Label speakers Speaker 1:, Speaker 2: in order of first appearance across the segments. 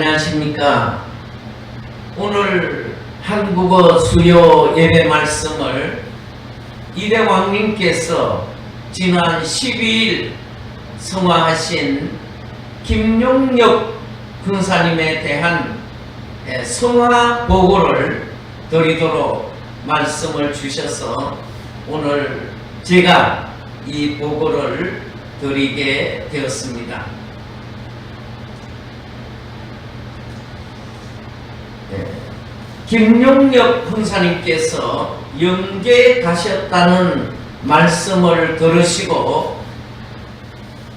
Speaker 1: 안녕하십니까. 오늘 한국어 수요 예배 말씀을 이대왕님께서 지난 12일 성화하신 김용역 군사님에 대한 성화 보고를 드리도록 말씀을 주셔서 오늘 제가 이 보고를 드리게 되었습니다. 김용역 군사님께서 영계에 가셨다는 말씀을 들으시고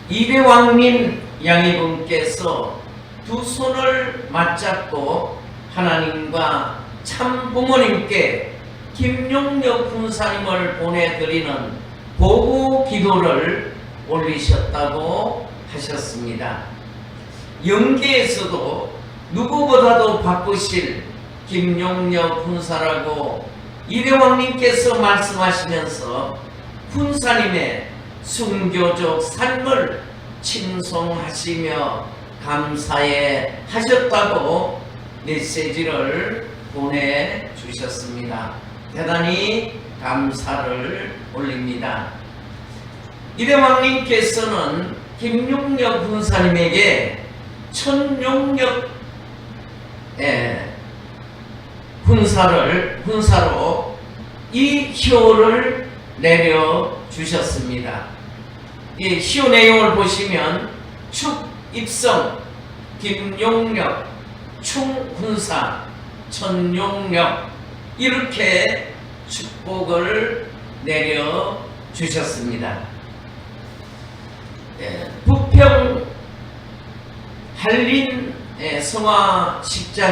Speaker 1: 이대왕님 양이분께서 두 손을 맞잡고 하나님과 참 부모님께 김용역 군사님을 보내드리는 보고 기도를 올리셨다고 하셨습니다. 영계에서도 누구보다도 바쁘실 김용역 군사라고 이대왕님께서 말씀하시면서 군사님의 순교적 삶을 칭송하시며 감사해 하셨다고 메시지를 보내주셨습니다. 대단히 감사를 올립니다. 이대왕님께서는 김용역 군사님에게 천용역 군사로 이 희호를 내려주셨습니다. 이 희호 내용을 보시면 축입성, 김용역, 충군사, 천용역 이렇게 축복을 내려주셨습니다. 부평 한린 성화식장에서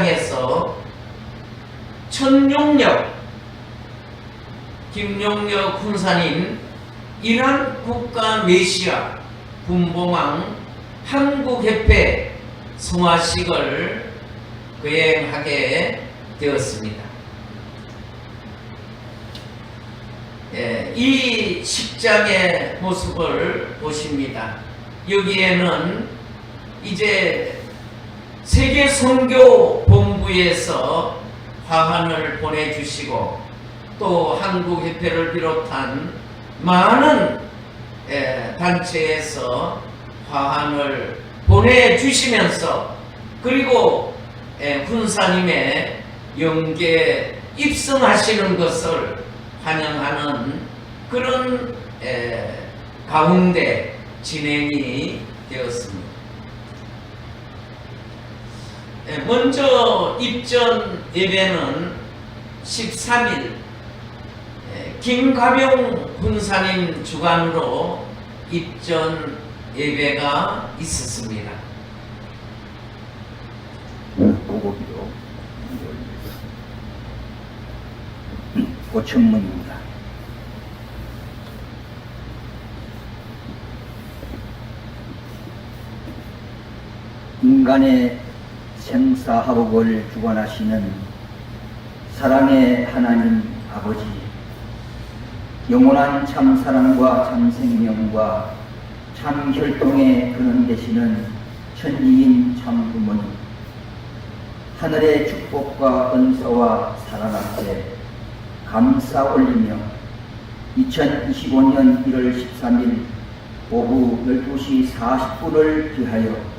Speaker 1: 천용역 김용역 군사님 이란 국가 메시아 분봉왕 한국협회 성화식을 거행하게 되었습니다. 이 식장의 모습을 보십니다. 여기에는 이제 세계 선교 본부에서 화환을 보내주시고 또 한국협회를 비롯한 많은 단체에서 화환을 보내주시면서 그리고 군사님의 영계에 입성하시는 것을 환영하는 그런 가운데 진행이 되었습니다. 먼저 입전 예배는 13일 김가병 군사님 주관으로 입전 예배가 있었습니다.
Speaker 2: 보고기도 고천문입니다. 인간의 생사화복을 주관하시는 사랑의 하나님 아버지, 영원한 참사랑과 참생명과 참혈통의 근원 되시는 천지인 참부모님, 하늘의 축복과 은사와 사랑 앞에 감사 올리며 2025년 1월 13일 오후 12시 40분을 기하여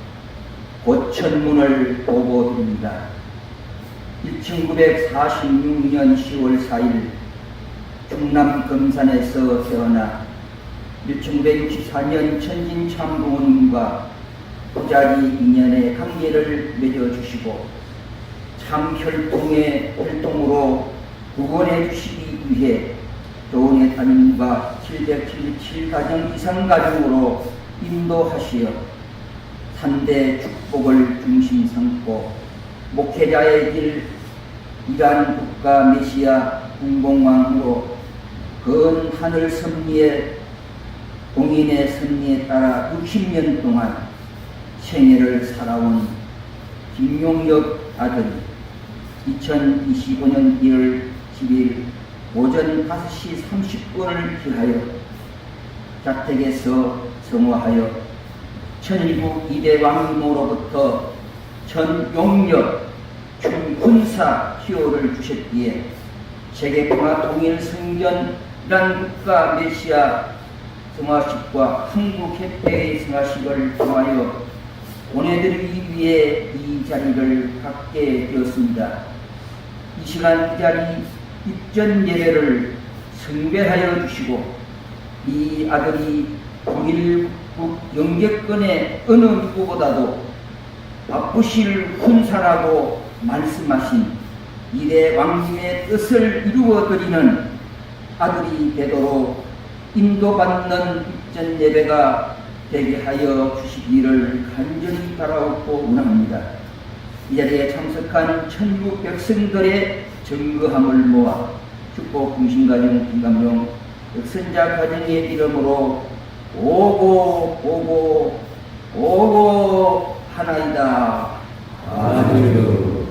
Speaker 2: 고천문을 보고드립니다. 1946년 10월 4일 충남 금산에서 태어나 1964년 천진 참부모님과 부자리 인연의 관계를 맺어주시고 참혈통의 활동으로 구원해 주시기 위해 교원의 담임과 777가정 이상 가정으로 인도하시어 3대 축복을 중심 삼고 목회자의 길 이란 국가 메시아 분봉왕으로 건 하늘 섭리의 공인의 섭리에 따라 60년 동안 생애를 살아온 김용역 아들이 2025년 1월 10일 오전 5시 30분을 기하여 자택에서 성화하여 천일국 이대왕님으로부터 전용력 총군사 기호를 주셨기에 세계평화 통일 성전이란 국가 메시아 성화식과 한국협회의 성화식을 통하여 보내드리기 위해 이 자리를 갖게 되었습니다. 이 시간 이 자리 입전 예배를 성배하여 주시고 이 아들이 통일국 영계권의 어느 누구보다도 바쁘실 훈사라고 말씀하신 이대 왕님의 뜻을 이루어드리는 아들이 되도록 인도받는 입전 예배가 되게 하여 주시기를 간절히 바라옵고 원합니다. 이 자리에 참석한 천국 백성들의 증거함을 모아 축복 공신가정 김감용 역선자 가정의 이름으로 오고 하나이다. 아멘.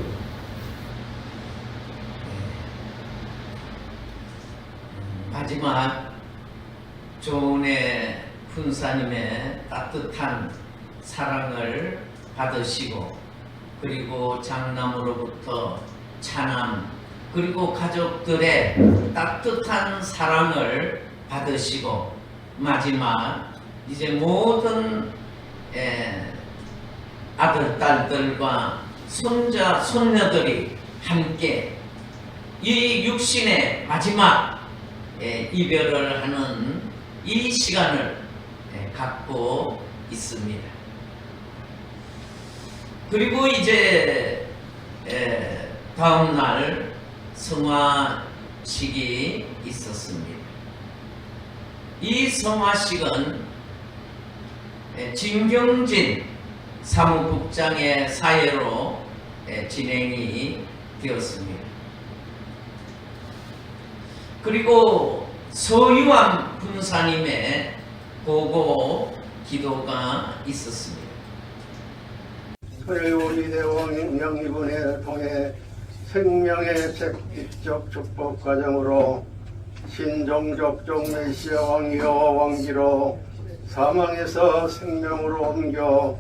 Speaker 1: 마지막 조은혜 훈사님의 따뜻한 사랑을 받으시고 그리고 장남으로부터 차남 그리고 가족들의 따뜻한 사랑을 받으시고 마지막 이제 모든 아들, 딸들과 손자, 손녀들이 함께 이 육신의 마지막 이별을 하는 이 시간을 갖고 있습니다. 그리고 이제 다음 날 성화식이 있었습니다. 이 성화식은 진경진 사무국장의 사회로 진행이 되었습니다. 그리고 서유암 군사님의 보고 기도가 있었습니다.
Speaker 3: 우리 대왕 영리분에 통해 생명의 입적 축복 과정으로 신종적 종메시아 왕이여 왕기로 사망에서 생명으로 옮겨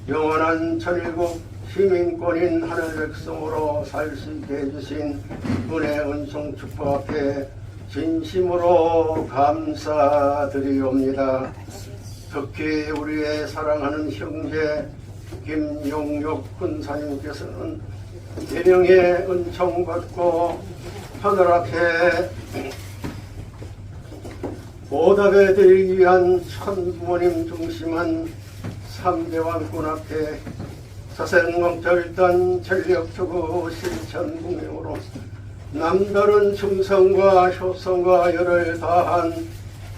Speaker 3: 영원한 천일국 시민권인 하늘 백성으로 살 수 있게 해주신 은혜 은총 축복 앞에 진심으로 감사드리옵니다. 특히 우리의 사랑하는 형제 김용육 군사님께서는 대령의 은총 받고 하늘 앞에 보답해 드리기 위한 천부모님 중심한 3대 왕군 앞에 사생왕절단 전력투구 실천공명으로 남다른 충성과 효성과 열을 다한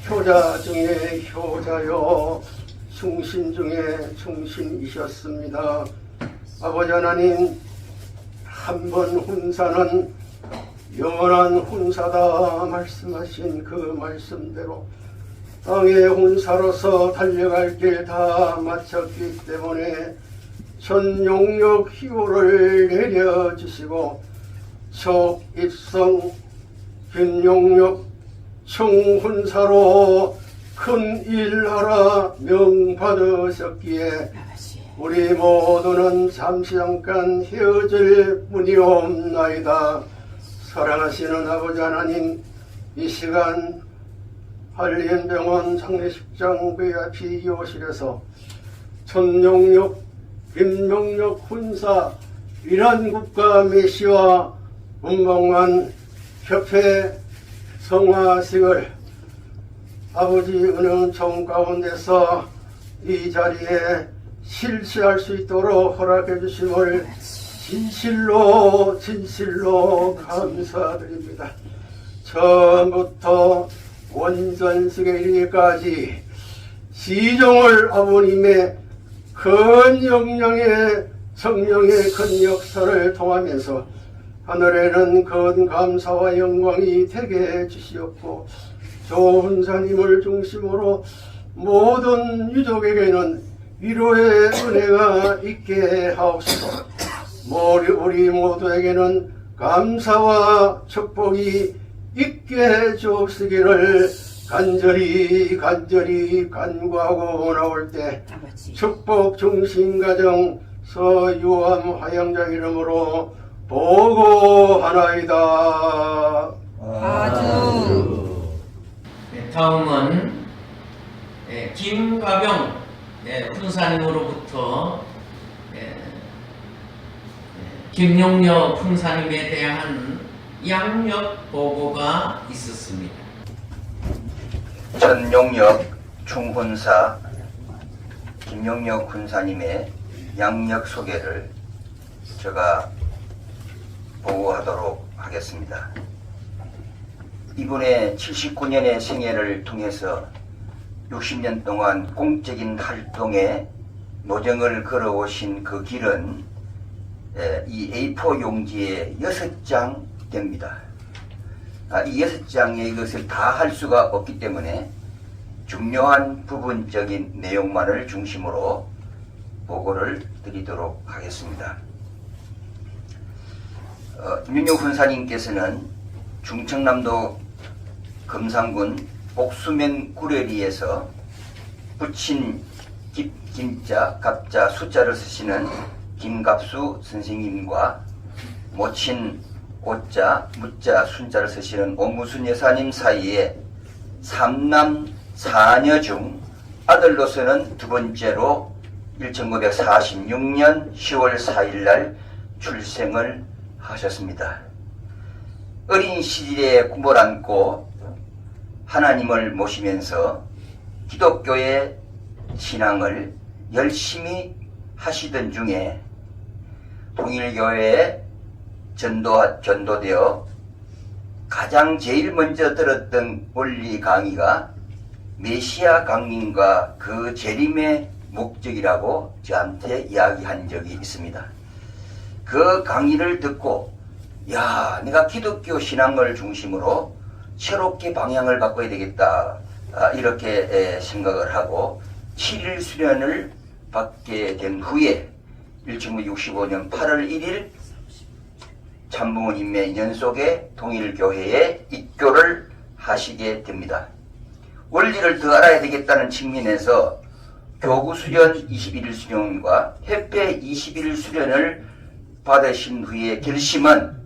Speaker 3: 효자 중에 효자요 충신 중에 충신이셨습니다. 아버지 하나님, 한 번 훈사는 영원한 훈사다 말씀하신 그 말씀대로 땅의 훈사로서 달려갈 길 다 마쳤기 때문에 전용력 희호를 내려주시고 척입성 김용력 총훈사로 큰 일하라 명받으셨기에 우리 모두는 잠시 잠깐 헤어질 뿐이옵나이다. 사랑하시는 아버지 하나님, 이 시간 한림병원 장례식장 VIP 2호실에서 전용력 김용력 훈사 이란국가 메시와 문방만 협회 성화식을 아버지 은은총 가운데서 이 자리에 실시할 수 있도록 허락해 주심을 진실로 감사드립니다. 처음부터 원전식에 이르기까지 시종을 아버님의 큰 영령의 성령의 큰 역사를 통하면서 하늘에는 큰 감사와 영광이 되게 해주시었고 조훈사님을 중심으로 모든 유족에게는 위로의 은혜가 있게 하옵소서. 우리 모두에게는 감사와 축복이 있게 해주시기를 간절히 간구하고 나올 때 축복 중심가정 서유암 화영장 이름으로 보고하나이다.
Speaker 4: 아주.
Speaker 1: 다음은 김가병 훈사님으로부터 김용녀 훈사님에 대한 양력 보고가 있었습니다.
Speaker 2: 전용역 충훈사 김용역 군사님의 양력 소개를 제가 보고하도록 하겠습니다. 이분의 79년의 생애를 통해서 60년 동안 공적인 활동에 노정을 걸어오신 그 길은 이 A4 용지에 6장 됩니다. 이 6장의 이것을 다 할 수가 없기 때문에 중요한 부분적인 내용만을 중심으로 보고를 드리도록 하겠습니다. 김용역 훈사님께서는 충청남도 금산군 옥수면 구례리에서 부친 김자, 갑자, 숫자를 쓰시는 김갑수 선생님과 모친 오자, 무자, 순자를 쓰시는 오무순 여사님 사이에 3남 4녀 중 아들로서는 두 번째로 1946년 10월 4일 날 출생을 하셨습니다. 어린 시절에 꿈을 안고 하나님을 모시면서 기독교의 신앙을 열심히 하시던 중에 통일교회에 전도되어 가장 제일 먼저 들었던 원리 강의가 메시아 강림과 그 재림의 목적이라고 저한테 이야기한 적이 있습니다. 그 강의를 듣고 야, 내가 기독교 신앙을 중심으로 새롭게 방향을 바꿔야 되겠다, 이렇게 생각을 하고 7일 수련을 받게 된 후에 1965년 8월 1일 참부모님의 연속에 통일교회에 입교를 하시게 됩니다. 원리를 더 알아야 되겠다는 측면에서 교구수련 21일 수련과 협회 21일 수련을 받으신 후에 결심은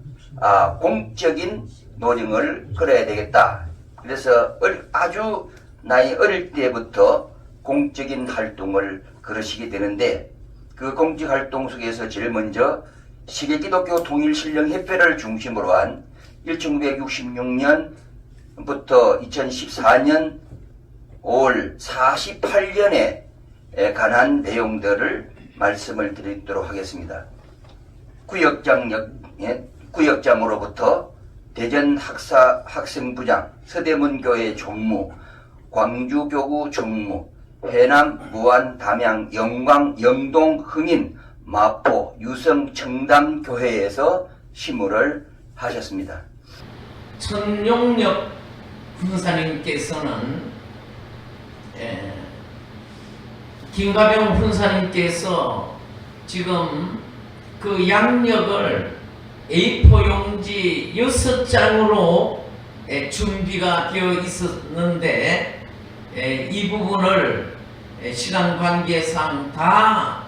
Speaker 2: 공적인 노정을 걸어야 되겠다. 그래서 아주 나이 어릴 때부터 공적인 활동을 걸으시게 되는데, 그 공적 활동 속에서 제일 먼저 세계기독교 통일신령협회를 중심으로 한 1966년부터 2014년 5월 48년에 관한 내용들을 말씀을 드리도록 하겠습니다. 구역장으로부터 대전 학생부장, 서대문교회 종무, 광주교구 종무, 해남, 무안, 담양, 영광, 영동, 흥인, 마포, 유성, 청담 교회에서 시무를 하셨습니다.
Speaker 1: 천용역 훈사님께서는 김가병 훈사님께서 지금 그 양력을 A4 용지 6장으로 준비가 되어 있었는데 이 부분을 시간 관계상 다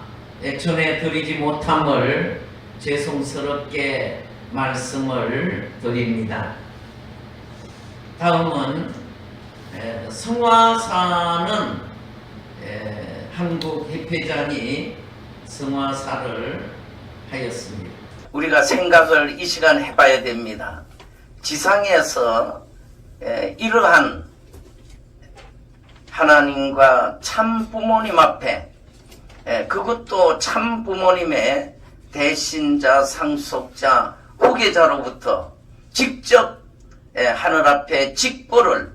Speaker 1: 전해드리지 못함을 죄송스럽게 말씀을 드립니다. 다음은 성화사는 한국 협회장이 성화사를 하였습니다.
Speaker 5: 우리가 생각을 이 시간 해봐야 됩니다. 지상에서 이러한 하나님과 참 부모님 앞에, 그것도 참 부모님의 대신자, 상속자, 후계자로부터 직접 하늘 앞에 직보를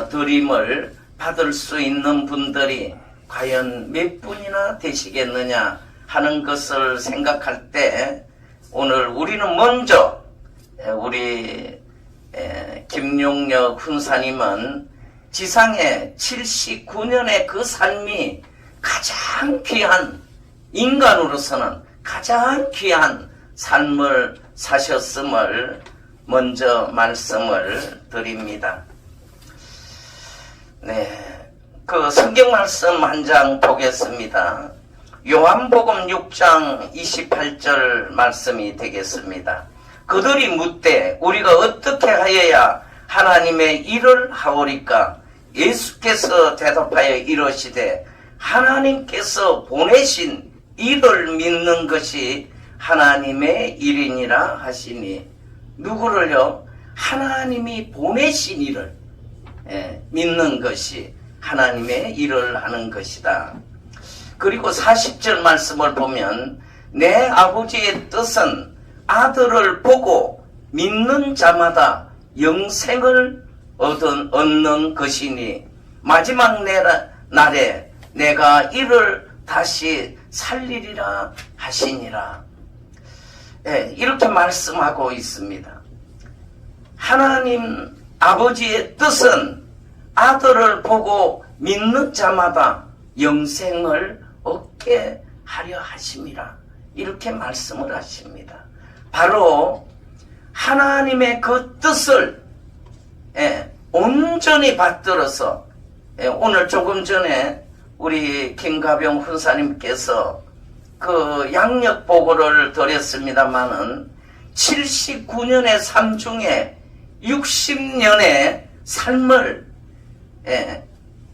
Speaker 5: 드림을 받을 수 있는 분들이 과연 몇 분이나 되시겠느냐 하는 것을 생각할 때, 오늘 우리는 먼저 우리 김용역 훈사님은 지상에 79년의 그 삶이 가장 귀한, 인간으로서는 가장 귀한 삶을 사셨음을 먼저 말씀을 드립니다. 네, 그 성경 말씀 한 장 보겠습니다. 요한복음 6장 28절 말씀이 되겠습니다. 그들이 묻되 우리가 어떻게 하여야 하나님의 일을 하오리까? 예수께서 대답하여 이러시되 하나님께서 보내신 일을 믿는 것이 하나님의 일이니라 하시니, 누구를요? 하나님이 보내신 일을 믿는 것이 하나님의 일을 하는 것이다. 그리고 40절 말씀을 보면 내 아버지의 뜻은 아들을 보고 믿는 자마다 영생을 얻는 것이니 마지막 날에 내가 이를 다시 살리리라 하시니라. 이렇게 말씀하고 있습니다. 하나님 아버지의 뜻은 아들을 보고 믿는 자마다 영생을 얻게 하려 하심이라. 이렇게 말씀을 하십니다. 바로 하나님의 그 뜻을 온전히 받들어서, 오늘 조금 전에 우리 김가병 훈사님께서 그 양력 보고를 드렸습니다마는 79년의 삶 중에 60년의 삶을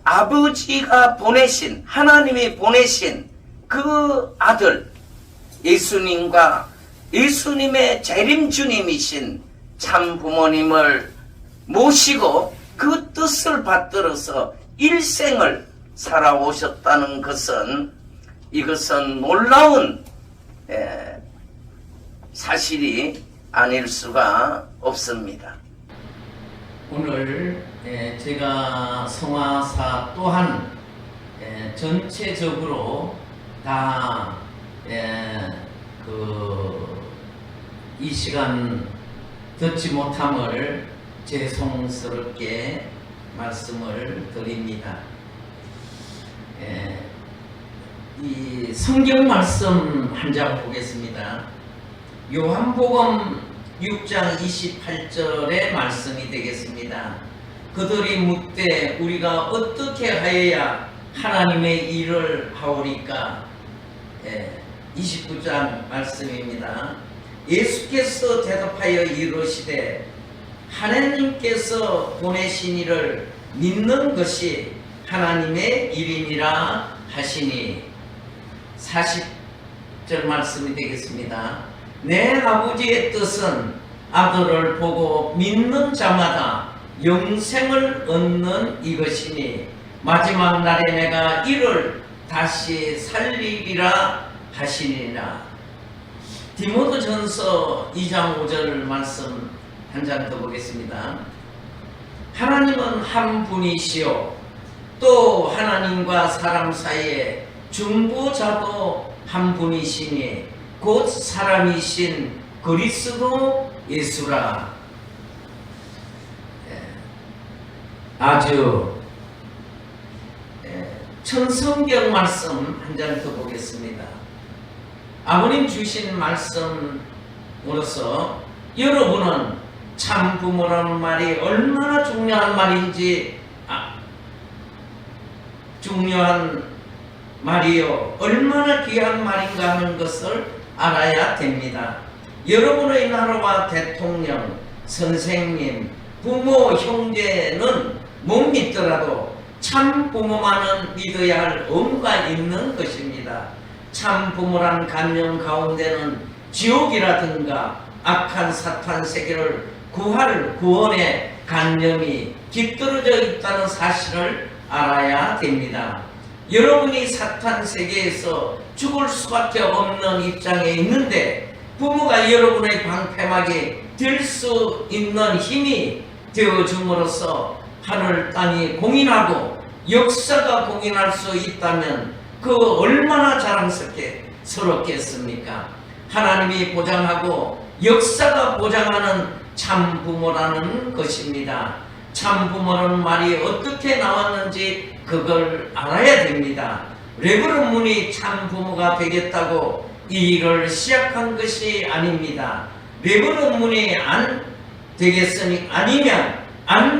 Speaker 5: 아버지가 보내신, 하나님이 보내신 그 아들 예수님과 예수님의 재림주님이신 참 부모님을 모시고 그 뜻을 받들어서 일생을 살아오셨다는 것은, 이것은 놀라운 사실이 아닐 수가 없습니다.
Speaker 1: 오늘 제가 성화사 또한 전체적으로 다 이 시간 듣지 못함을 죄송스럽게 말씀을 드립니다. 이 성경 말씀 한 장 보겠습니다. 요한복음 6장 28절의 말씀이 되겠습니다. 그들이 묻되 우리가 어떻게 하여야 하나님의 일을 하오리까? 29장 말씀입니다. 예수께서 대답하여 이르시되 하나님께서 보내신 이를 믿는 것이 하나님의 일이니라 하시니, 40절 말씀이 되겠습니다. 내 아버지의 뜻은 아들을 보고 믿는 자마다 영생을 얻는 이것이니 마지막 날에 내가 이를 다시 살리리라 하시니라. 디모데전서 2장 5절 말씀 한 장 더 보겠습니다. 하나님은 한 분이시요 또 하나님과 사람 사이에 중보자도 한 분이시니 곧 사람이신 그리스도 예수라. 아주 천성경 말씀 한 장 더 보겠습니다. 아버님 주신 말씀으로서 여러분은 참 부모라는 말이 얼마나 중요한 말인지, 중요한 말이요 얼마나 귀한 말인가 하는 것을 알아야 됩니다. 여러분의 나라와 대통령, 선생님, 부모, 형제는 못 믿더라도 참 부모만은 믿어야 할 의무가 있는 것입니다. 참 부모란 관념 가운데는 지옥이라든가 악한 사탄 세계를 구할 구원의 관념이 깃들어져 있다는 사실을 알아야 됩니다. 여러분이 사탄 세계에서 죽을 수밖에 없는 입장에 있는데 부모가 여러분의 방패막이 될 수 있는 힘이 되어줌으로써 하늘 땅이 공인하고 역사가 공인할 수 있다면 그 얼마나 자랑스럽겠습니까? 하나님이 보장하고 역사가 보장하는 참 부모라는 것입니다. 참 부모라는 말이 어떻게 나왔는지 그걸 알아야 됩니다. 레브론 문이 참 부모가 되겠다고 이 일을 시작한 것이 아닙니다. 레브론 문이 안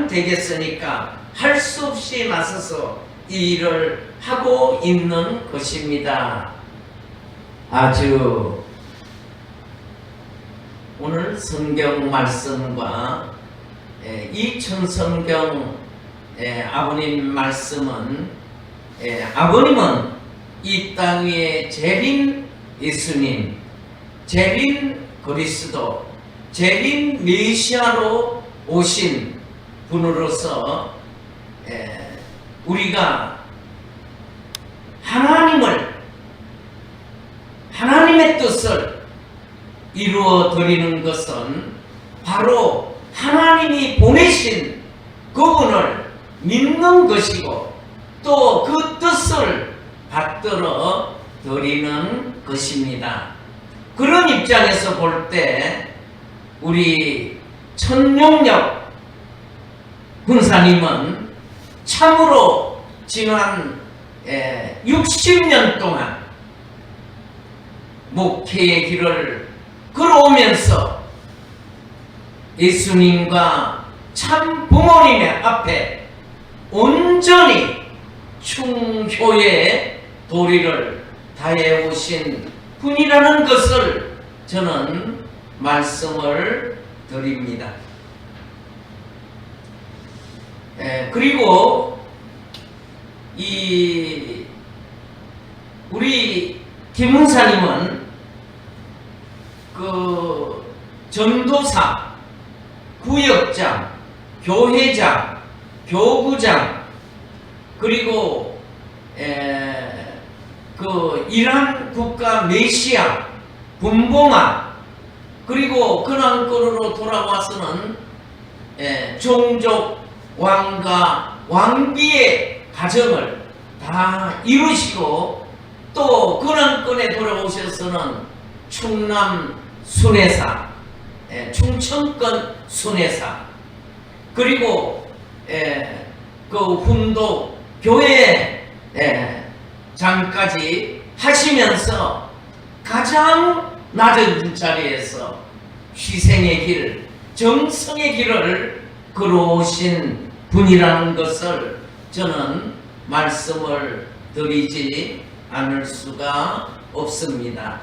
Speaker 1: 되겠으니까 할 수 없이 나서서 이 일을 하고 있는 것입니다. 아주 오늘 성경 말씀과 이 천성경 아버님 말씀은 아버님은 이 땅 위에 재림 예수님, 재림 그리스도, 재림 메시아로 오신 분으로서 우리가 하나님의 뜻을 이루어 드리는 것은 바로 하나님이 보내신 그분을 믿는 것이고 또 그 뜻을 받들어 드리는 것입니다. 그런 입장에서 볼 때 우리 천용역 군사님은 참으로 지난 60년 동안 목회의 길을 걸어오면서 예수님과 참 부모님의 앞에 온전히 충효의 도리를 다해 오신 분이라는 것을 저는 말씀을 드립니다. 그리고 우리 김은사님은 그 전도사, 구역장, 교회장, 교구장, 그리고 그 이란 국가 메시아, 분봉아, 그리고 근황권으로 돌아와서는 종족, 왕가, 왕비의 가정을 다 이루시고 또 근황권에 돌아오셔서는 충남 순회사, 충청권 순회사, 그리고 그 훈도 교회 장까지 하시면서 가장 낮은 자리에서 희생의 길, 정성의 길을 걸어오신 분이라는 것을 저는 말씀을 드리지 않을 수가 없습니다.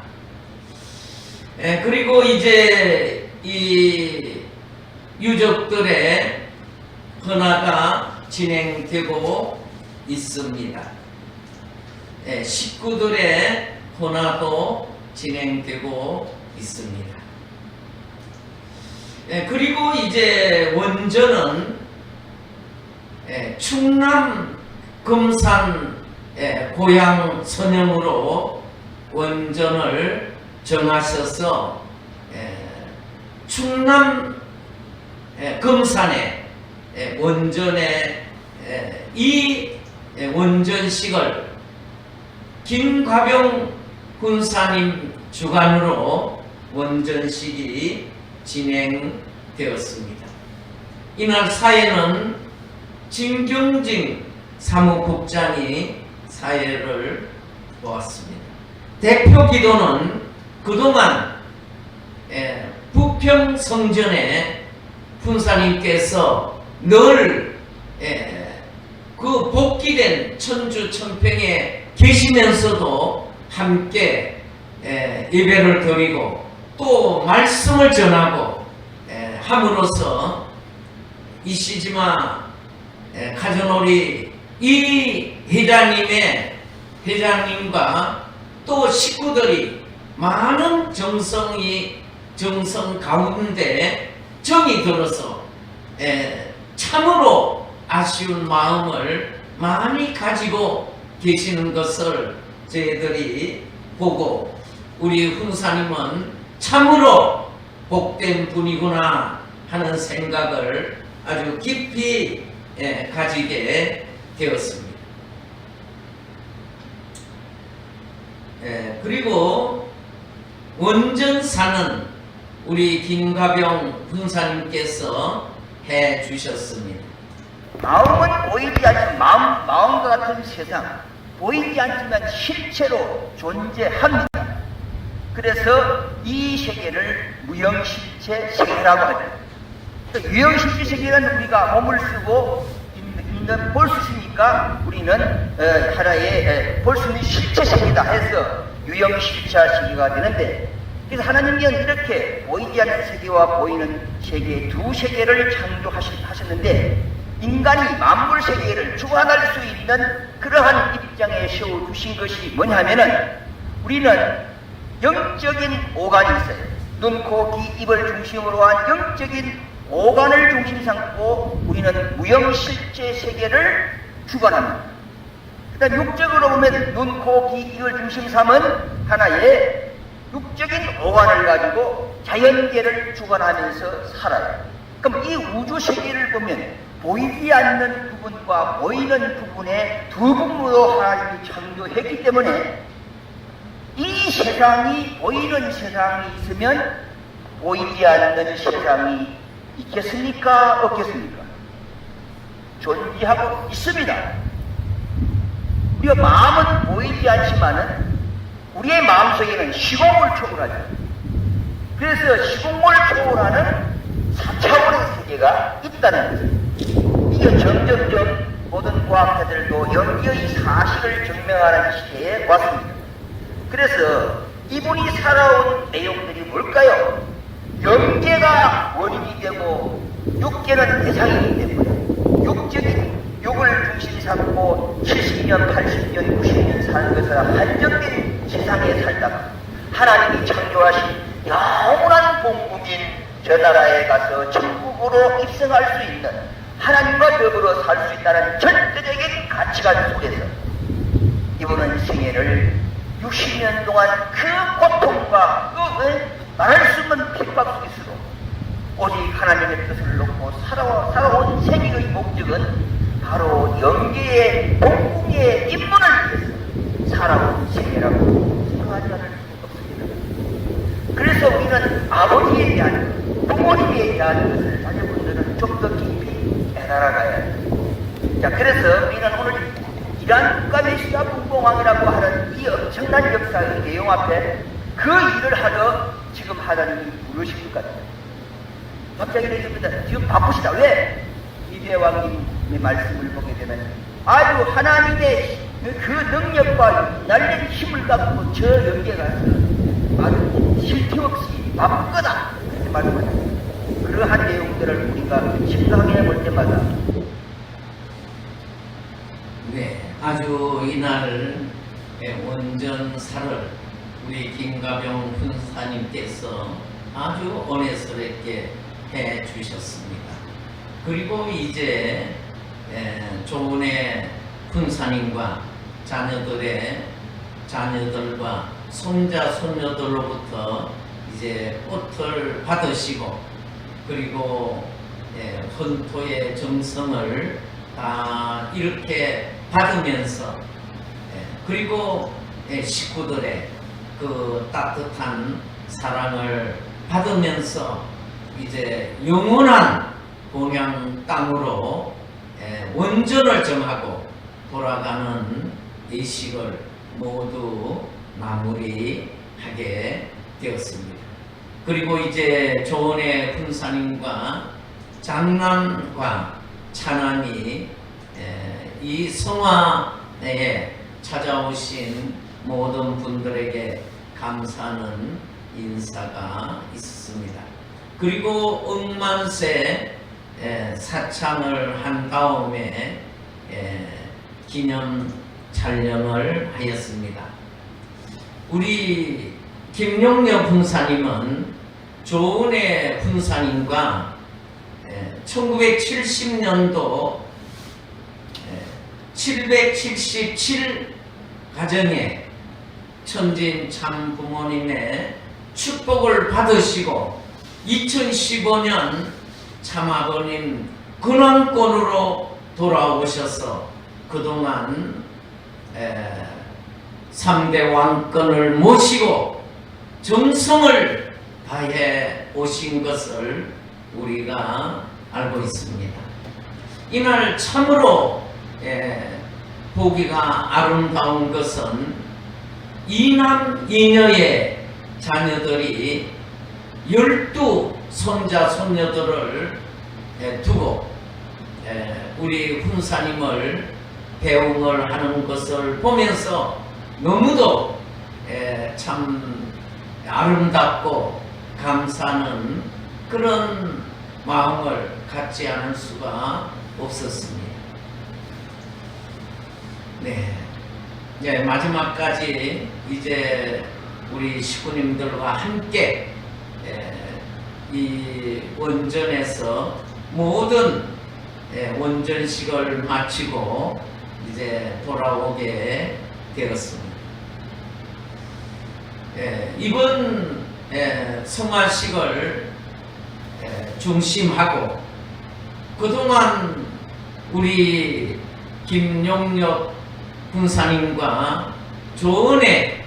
Speaker 1: 그리고 이제 이 유족들의 헌화가 진행되고 있습니다. 식구들의 헌화도 진행되고 있습니다. 그리고 이제 원전은 충남 금산 고향 선영으로 원전을 정하셔서 충남 금산에 원전에 이 원전식을 김과병 군사님 주관으로 원전식이 진행되었습니다. 이날 사회는 진경진 사무국장이 사회를 보았습니다. 대표 기도는 그동안 부평 성전에 군사님께서 늘 그 복귀된 천주 천평에 계시면서도 함께 예배를 드리고 또 말씀을 전하고 함으로써 이시지마 가전오리 이 회장님과 또 식구들이 많은 정성 가운데 정이 들어서 참으로 아쉬운 마음을 많이 가지고 계시는 것을 저희들이 보고 우리 훈사님은 참으로 복된 분이구나 하는 생각을 아주 깊이 가지게 되었습니다. 그리고 원전사는 우리 김가병 훈사님께서 해 주셨습니다.
Speaker 6: 마음은 보이지 않는 마음과 같은 세상, 보이지 않지만 실체로 존재합니다. 그래서 이 세계를 무형실체 세계라고 하죠. 유형실체 세계는 우리가 몸을 쓰고 볼 수 있으니까 우리는 하나의 볼 수 있는 실체 세계다 해서 유형실차 시기가 되는데, 그래서 하나님께서는 이렇게 보이지 않는 세계와 보이는 세계 두 세계를 창조하셨는데, 인간이 만물 세계를 주관할 수 있는 그러한 입장에 세워주신 것이 뭐냐면은, 우리는 영적인 오간이 있어요. 눈, 코, 귀, 입을 중심으로 한 영적인 오간을 중심 삼고 우리는 무형실제 세계를 주관합니다. 일단 육적으로 보면 눈, 코, 귀, 입을 중심 삼은 하나의 육적인 오간을 가지고 자연계를 주관하면서 살아요. 그럼 이 우주 세계를 보면 보이지 않는 부분과 보이는 부분의 두 부분으로 하나님이 창조했기 때문에, 이 세상이 보이는 세상이 있으면 보이지 않는 세상이 있겠습니까? 없겠습니까? 존재하고 있습니다. 우리가 마음은 보이지 않지만은 우리의 마음속에는 시공을 초월하죠. 그래서 시공을 초월하는 4차원의 세계가 있다는 거죠. 이게 점점점 모든 과학자들도 연기의 사실을 증명하는 시대에 왔습니다. 그래서 이분이 살아온 내용들이 뭘까요? 영계가 원인이 되고 육계는 대상이기 때문에 육적인 육을 중심 삼고 70년, 80년, 90년 사는 것은 한정된 세상에 살다가 하나님이 창조하신 영원한 복국인 저 나라에 가서 천국으로 입성할 수 있는, 하나님과 더불어 살 수 있다는 절대적인 가치관 속에서 이분은 생애를 60년 동안 그 고통과 그 말할 수 없는 핍박 속에서도 오직 하나님의 뜻을 놓고 살아온 생애의 목적은 바로 영계의 복궁의 입문을 위해서 살아온 생애라고 생각하지 않을 수 없습니다. 그래서 우리는 아버지에 대한, 부모님에 대한 것을 자녀분들은 좀 더 깊이 알아가야 합니다. 자, 그래서 우리는 오늘 이란 국가메시아 분봉왕이라고 하는 이 엄청난 역사의 내용 앞에 그 일을 하러 지금 하나님이 부르신 것 같아요. 갑자기 그랬습니다. 지금 바쁘시다. 왜? 이대왕님의 말씀을 보게 되면 아주 하나님의 그 능력과 날린 힘을 갖고 저 영계 가서 아주 쉴 틈 없이 바쁘다. 그렇게 말씀하셨습니다. 그러한 내용들을 우리가 생각해 볼 때마다
Speaker 1: 네, 아주 이날 원전사를 우리 김가병 군사님께서 아주 은혜스럽게 해 주셨습니다. 그리고 이제 조은혜 군사님과 자녀들과 손자 손녀들로부터 이제 꽃을 받으시고, 그리고 헌토의 정성을 다 이렇게 받으면서, 그리고 식구들의 그 따뜻한 사랑을 받으면서 이제 영원한 본향 땅으로 원전을 정하고 돌아가는 예식을 모두 마무리하게 되었습니다. 그리고 이제 조은혜 군사님과 장남과 차남이 이 성화에 찾아오신 모든 분들에게 감사하는 인사가 있습니다. 그리고 억만세 사창을 한 다음에 기념 촬영을 하였습니다. 우리 김용녀 군사님은 조은혜 군사님과 1970년도 777 가정에 천진 참 부모님의 축복을 받으시고 2015년 참아버님 근황권으로 돌아오셔서 그동안 3대 왕권을 모시고 정성을 다해 오신 것을 우리가 알고 있습니다. 이날 참으로 보기가 아름다운 것은 이남 이녀의 자녀들이 12 손자 손녀들을 두고 우리 훈사님을 배웅을 하는 것을 보면서 너무도 참 아름답고 감사하는 그런 마음을 갖지 않을 수가 없었습니다. 네, 이제 마지막까지 이제 우리 식구님들과 함께 이 원전에서 모든 원전식을 마치고 이제 돌아오게 되었습니다. 이번 성화식을 중심하고 그동안 우리 김용엽 군사님과 조은혜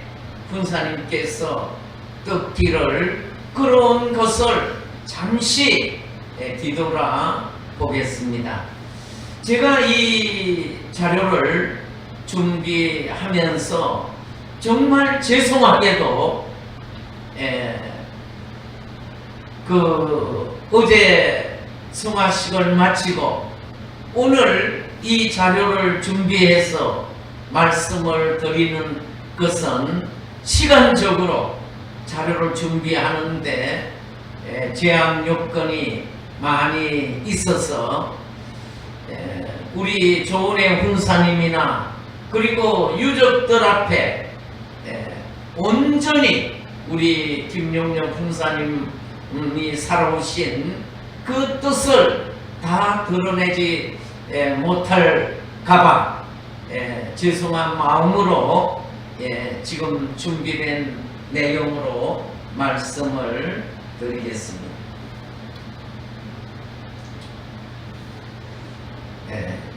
Speaker 1: 군사님께서 떡길을 걸어온 것을 잠시 뒤돌아 보겠습니다. 제가 이 자료를 준비하면서 정말 죄송하게도 어제 성화식을 마치고 오늘 이 자료를 준비해서 말씀을 드리는 것은 시간적으로 자료를 준비하는데 제약 요건이 많이 있어서 우리 조은혜 훈사님이나 그리고 유족들 앞에 온전히 우리 김용엽 훈사님이 살아오신 그 뜻을 다 드러내지 못할까봐 죄송한 마음으로 지금 준비된 내용으로 말씀을 드리겠습니다.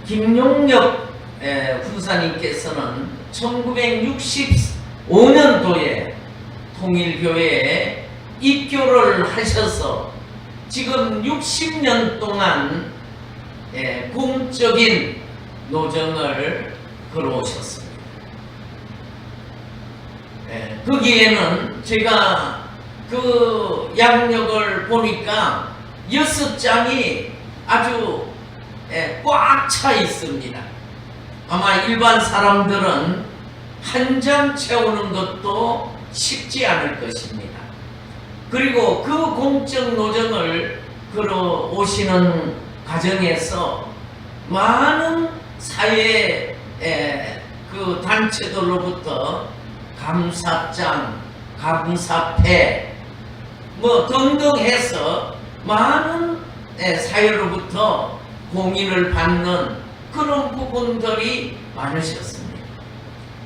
Speaker 1: 김용엽 훈사님께서는 1965년도에 통일교회에 입교를 하셔서 지금 60년 동안 공적인 노정을 걸어오셨습니다. 거기에는 제가 그 양력을 보니까 6장이 아주 꽉 차 있습니다. 아마 일반 사람들은 한 장 채우는 것도 쉽지 않을 것입니다. 그리고 그 공적 노정을 걸어오시는 과정에서 많은 사회 그 단체들로부터 감사장, 감사패 뭐 등등 해서 많은 사회로부터 공인을 받는 그런 부분들이 많으셨습니다.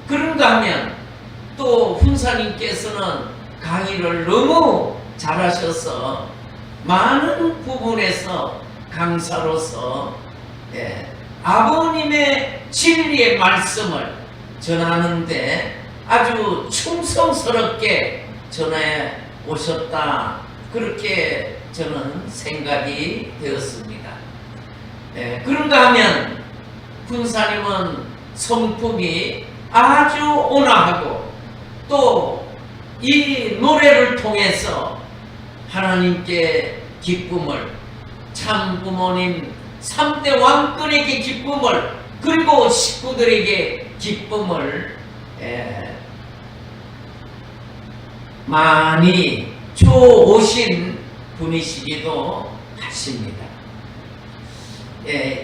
Speaker 1: 그런가 하면 또 훈사님께서는 강의를 너무 잘하셔서 많은 부분에서 강사로서 아버님의 진리의 말씀을 전하는데 아주 충성스럽게 전해 오셨다, 그렇게 저는 생각이 되었습니다. 그런가 하면 군사님은 성품이 아주 온화하고 또 이 노래를 통해서 하나님께 기쁨을, 참 부모님 3대 왕권에게 기쁨을, 그리고 식구들에게 기쁨을 많이 주오신 분이시기도 하십니다.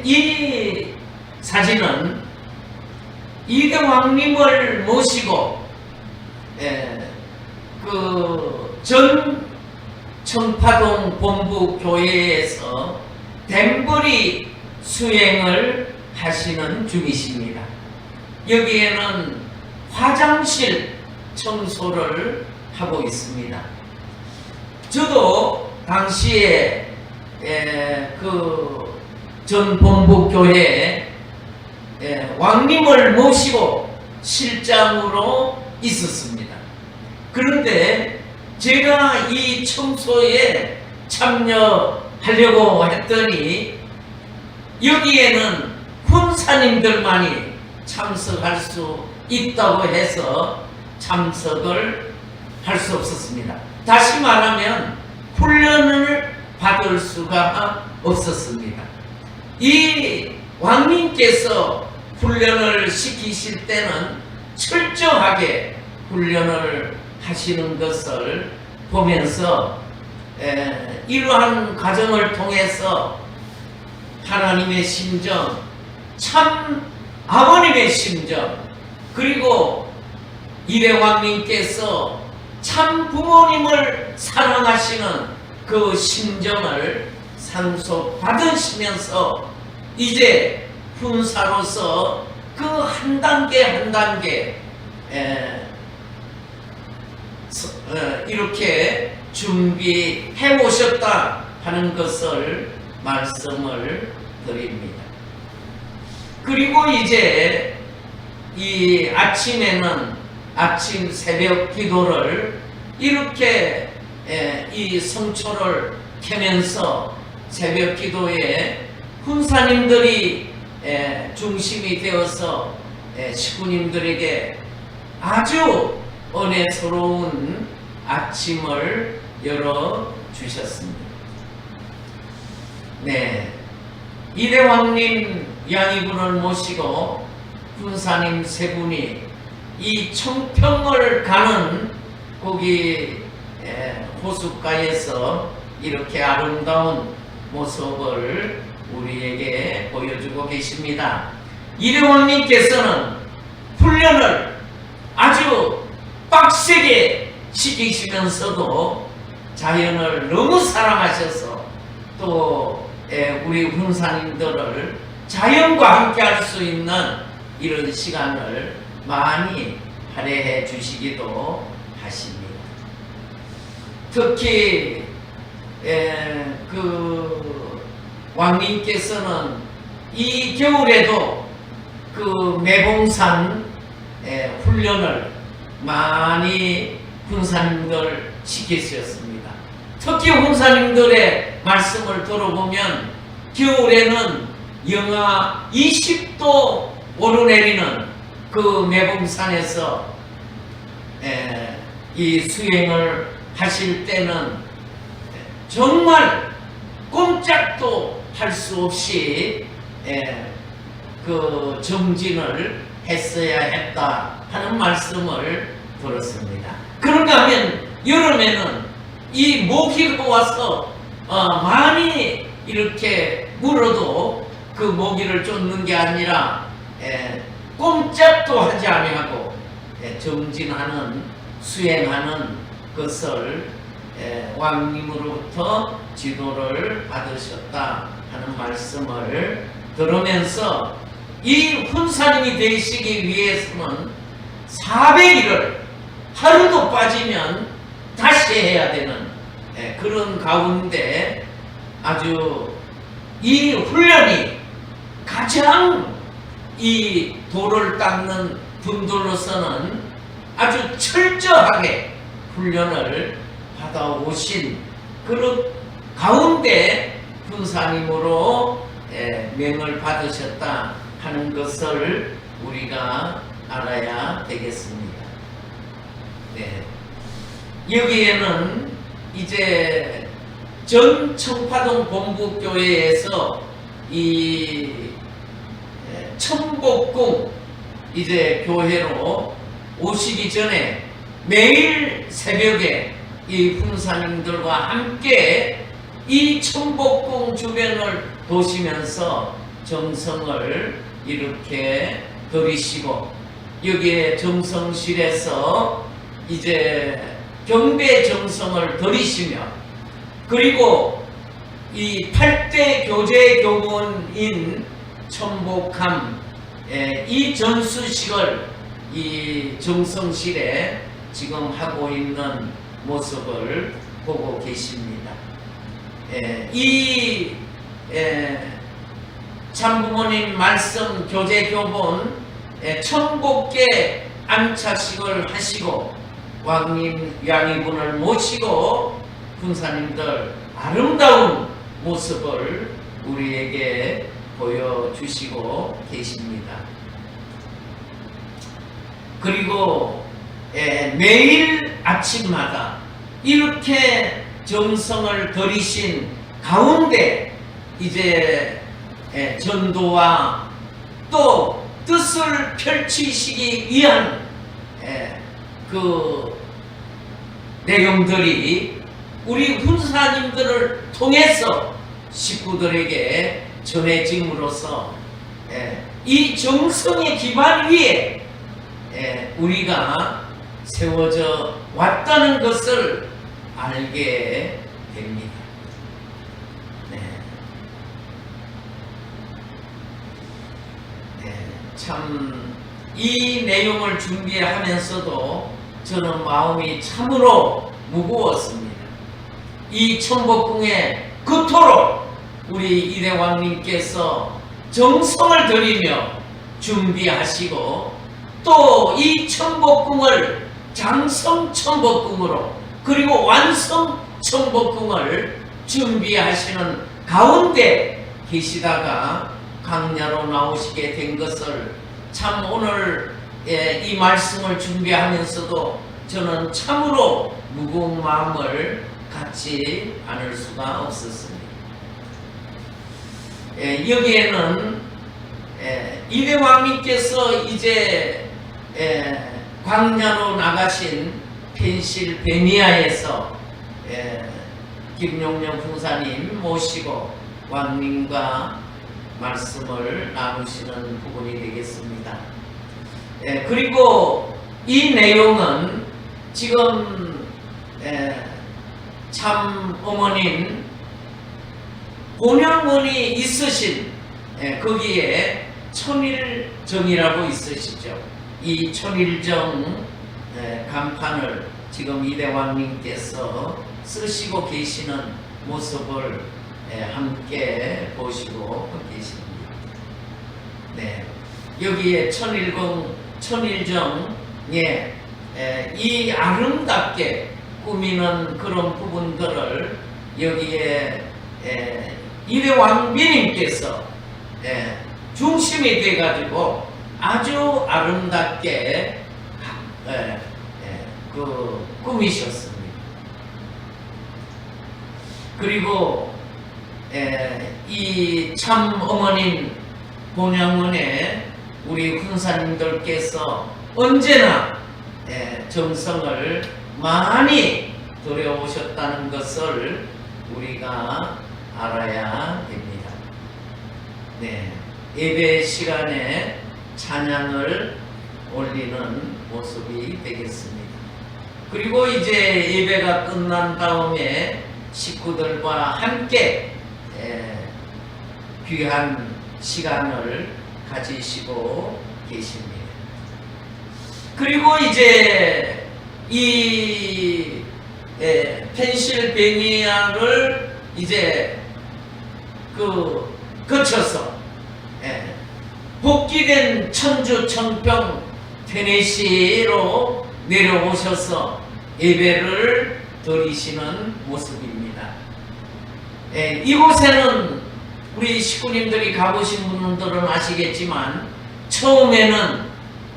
Speaker 1: 이 사진은 이대왕님을 모시고 그 전 청파동 본부 교회에서 댐버리 수행을 하시는 중이십니다. 여기에는 화장실 청소를 하고 있습니다. 저도 당시에 그 전 본부 교회에 왕님을 모시고 실장으로 있었습니다. 그런데 제가 이 청소에 참여하려고 했더니 여기에는 훈사님들만이 참석할 수 있다고 해서 참석을 할 수 없었습니다. 다시 말하면 훈련을 받을 수가 없었습니다. 이 왕님께서 훈련을 시키실 때는 철저하게 훈련을 하시는 것을 보면서 이러한 과정을 통해서 하나님의 심정, 참 아버님의 심정, 그리고 이래왕님께서 참 부모님을 사랑하시는 그 심정을 상속받으시면서 이제 훈사로서 그 한 단계 한 단계 이렇게 준비해 오셨다 하는 것을 말씀을 드립니다. 그리고 이제 이 아침에는 아침 새벽 기도를 이렇게 이 성초를 켜면서 새벽 기도에 훈사님들이 중심이 되어서 식구님들에게 아주 은혜스러운 아침을 열어주셨습니다. 네, 이래왕님 양이분을 모시고 훈사님 세 분이 이 청평을 가는 거기 호숫가에서 이렇게 아름다운 모습을 우리에게 보여주고 계십니다. 이래왕님께서는 훈련을 아주 빡세게 시키시면서도 자연을 너무 사랑하셔서 또 우리 훈사님들을 자연과 함께 할 수 있는 이런 시간을 많이 할애해 주시기도 하십니다. 특히 그 왕님께서는 이 겨울에도 그 매봉산 훈련을 많이 훈사님들 시키셨습니다. 특히 훈사님들의 말씀을 들어보면 겨울에는 영하 20도 오르내리는 그 매봉산에서 이 수행을 하실 때는 정말 꼼짝도 할 수 없이 그 정진을 했어야 했다 하는 말씀을 들었습니다. 그런가 하면 여름에는 이 모기가 와서 많이 이렇게 물어도 그 모기를 쫓는 게 아니라 꼼짝도 하지 아니하고 정진하는 수행하는 것을 왕님으로부터 지도를 받으셨다 하는 말씀을 들으면서 이 훈사님이 되시기 위해서는 400일을 하루도 빠지면 다시 해야 되는 그런 가운데 아주 이 훈련이 가장 이 돌을 닦는 분들로서는 아주 철저하게 훈련을 받아오신 그런 가운데 훈사님으로 명을 받으셨다 하는 것을 우리가 알아야 되겠습니다. 네. 여기에는 이제 전 청파동 본부교회에서 이 천복궁 이제 교회로 오시기 전에 매일 새벽에 이 훈사님들과 함께 이 천복궁 주변을 도시면서 정성을 이렇게 들이시고 여기에 정성실에서 이제 경배 정성을 들이시며 그리고 이 8대 교제 교본인 천복함 이 전수식을 이 정성실에 지금 하고 있는 모습을 보고 계십니다. 이 참부모님 말씀 교제 교본 천복계 안착식을 하시고 왕님 양이분을 모시고 군사님들 아름다운 모습을 우리에게 보여주시고 계십니다. 그리고 매일 아침마다 이렇게 정성을 들이신 가운데 이제 전도와 또 뜻을 펼치시기 위한 그 내용들이 우리 훈사님들을 통해서 식구들에게 전해짐으로써 이 정성의 기반 위에 우리가 세워져 왔다는 것을 알게 됩니다. 참 이 내용을 준비하면서도 저는 마음이 참으로 무거웠습니다. 이 천복궁에 그토록 우리 이대왕님께서 정성을 들이며 준비하시고 또 이 천복궁을 장성 천복궁으로 그리고 완성 천복궁을 준비하시는 가운데 계시다가 강야로 나오시게 된 것을 참 오늘 이 말씀을 준비하면서도 저는 참으로 무거운 마음을 갖지 않을 수가 없었습니다. 여기에는 이대왕님께서 이제 광야로 나가신 펜실베니아에서 김용령 훈사님 모시고 왕님과 말씀을 나누시는 부분이 되겠습니다. 그리고 이 내용은 지금 참 어머님 본향원이 있으신 거기에 천일정이라고 있으시죠. 이 천일정 간판을 지금 이대왕님께서 쓰시고 계시는 모습을 함께 보시고 계십니다. 여기에 천일정에 이 아름답게 꾸미는 그런 부분들을 여기에 이대왕비님께서 중심이 돼가지고 아주 아름답게 꾸미셨습니다. 그리고 이 참 어머님 본향원에 우리 훈사님들께서 언제나 정성을 많이 들여오셨다는 것을 우리가 알아야 됩니다. 예배 시간에 찬양을 올리는 모습이 되겠습니다. 그리고 이제 예배가 끝난 다음에 식구들과 함께 귀한 시간을 가지시고 계십니다. 그리고 이제 이 펜실베니아를 이제 거쳐서 복귀된 천주 천평 테네시로 내려오셔서 예배를 드리시는 모습입니다. 이곳에는 우리 식구님들이 가보신 분들은 아시겠지만 처음에는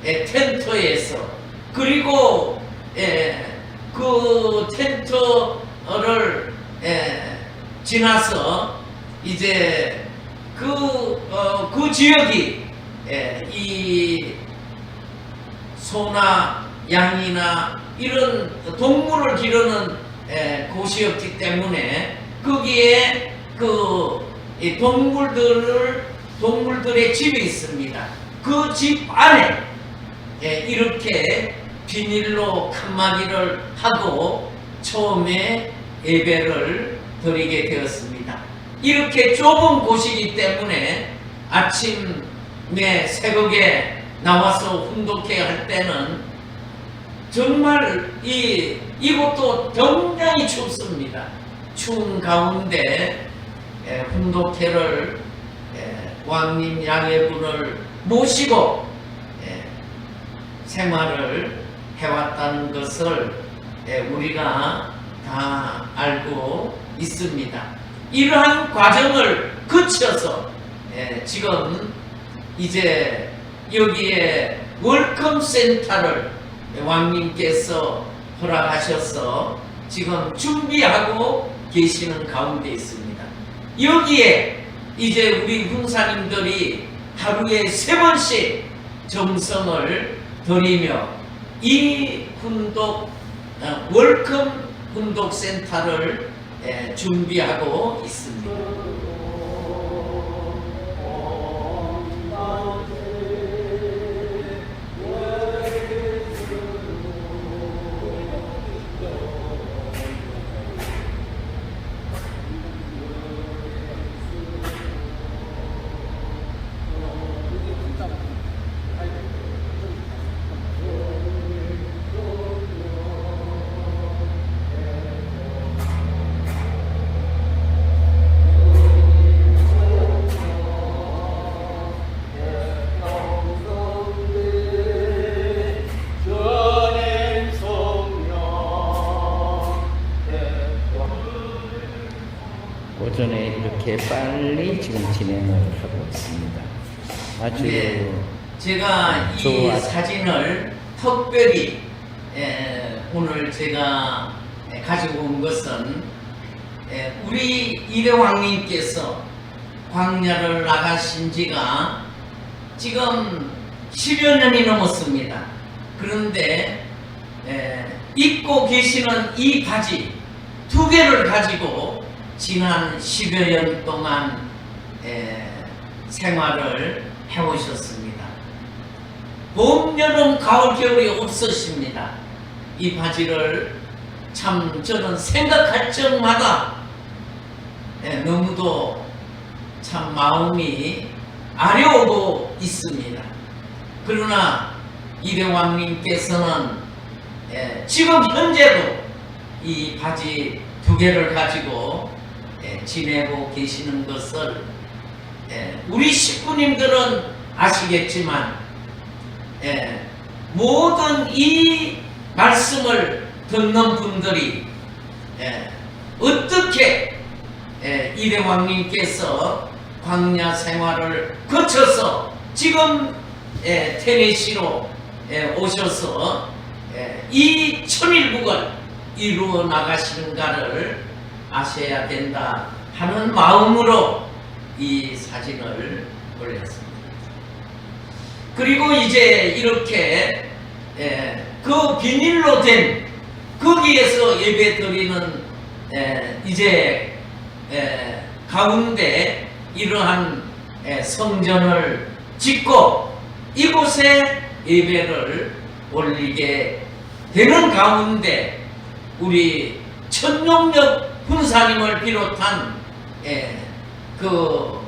Speaker 1: 텐트에서 그리고 그 텐트를 지나서 이제 그 지역이 이 소나 양이나 이런 동물을 기르는 곳이었기 때문에 거기에 동물들의 집이 있습니다. 그 집 안에 이렇게 비닐로 칸막이를 하고 처음에 예배를 드리게 되었습니다. 이렇게 좁은 곳이기 때문에 아침에 새벽에 나와서 훈독회 할 때는 정말 이곳도 굉장히 춥습니다. 추운 가운데 훈독회를 왕님 양해분을 모시고 생활을 해왔다는 것을 우리가 다 알고 있습니다. 이러한 과정을 거쳐서 지금 이제 여기에 웰컴 센터를 왕님께서 허락하셔서 지금 준비하고 계시는 가운데 있습니다. 여기에 이제 우리 훈사님들이 하루에 3번씩 정성을 들이며 이 훈독 월컴 훈독 센터를 준비하고 있습니다.
Speaker 7: 오전에 이렇게 빨리 지금 진행을 하고 있습니다. 아주
Speaker 1: 네, 제가 이
Speaker 7: 좋아.
Speaker 1: 사진을 특별히 오늘 제가 가지고 온 것은 우리 이대왕님께서 광야를 나가신 지가 지금 10여 년이 넘었습니다. 그런데 입고 계시는 이 바지 2개를 가지고 지난 10여 년 동안 생활을 해오셨습니다. 봄, 여름, 가을, 겨울이 없으십니다. 이 바지를 참 저는 생각할 적마다 너무도 참 마음이 아려오고 있습니다. 그러나 이대왕님께서는 지금 현재도 이 바지 2개를 가지고 지내고 계시는 것을 우리 식구님들은 아시겠지만 모든 이 말씀을 듣는 분들이 어떻게 이대왕님께서 광야 생활을 거쳐서 지금 테네시로 오셔서 이 천일국을 이루어 나가시는가를 아셔야 된다 하는 마음으로 이 사진을 올렸습니다. 그리고 이제 이렇게 그 비닐로 된 거기에서 예배 드리는 이제 가운데 이러한 성전을 짓고 이곳에 예배를 올리게 되는 가운데 우리 천룡역 훈사님을 비롯한 그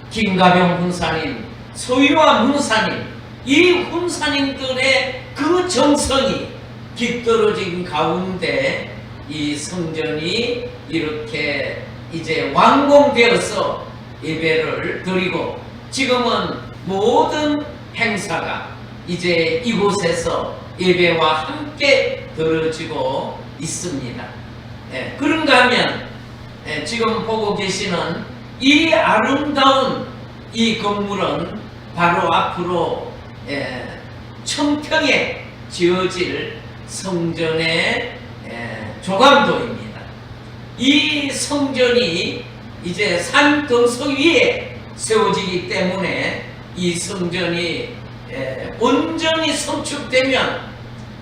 Speaker 1: 김가병 훈사님, 소유암 훈사님, 이 훈사님들의 그 정성이 깃들어진 가운데 이 성전이 이렇게 이제 완공되어서 예배를 드리고 지금은 모든 행사가 이제 이곳에서 예배와 함께 드려지고 있습니다. 그런가 하면 지금 보고 계시는 이 아름다운 이 건물은 바로 앞으로 청평에 지어질 성전의 조감도입니다. 이 성전이 이제 산 등성 위에 세워지기 때문에 이 성전이 온전히 성축되면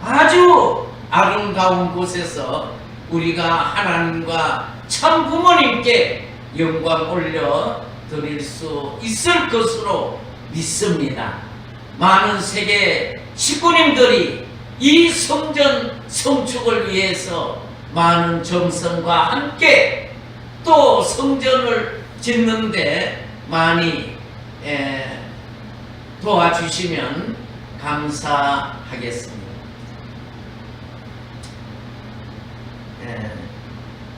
Speaker 1: 아주 아름다운 곳에서 우리가 하나님과 참 부모님께 영광 올려 드릴 수 있을 것으로 믿습니다. 많은 세계 식구님들이 이 성전 성축을 위해서 많은 정성과 함께 또 성전을 짓는데 많이 도와주시면 감사하겠습니다.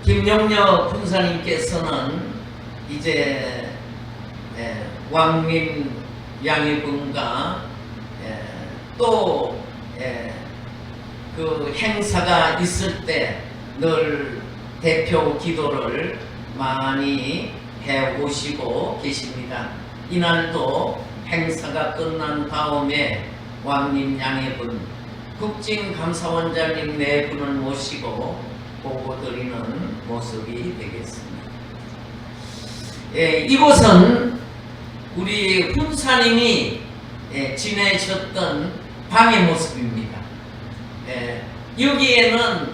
Speaker 1: 김용력 군사님께서는 이제 왕림 양해분과 또 그 행사가 있을 때 늘 대표 기도를 많이 해 오시고 계십니다. 이날도 행사가 끝난 다음에 왕림 양해분, 국진감사원장님 4분을 모시고 보고드리는 모습이 되겠습니다. 이곳은 우리 훈사님이 지내셨던 방의 모습입니다. 여기에는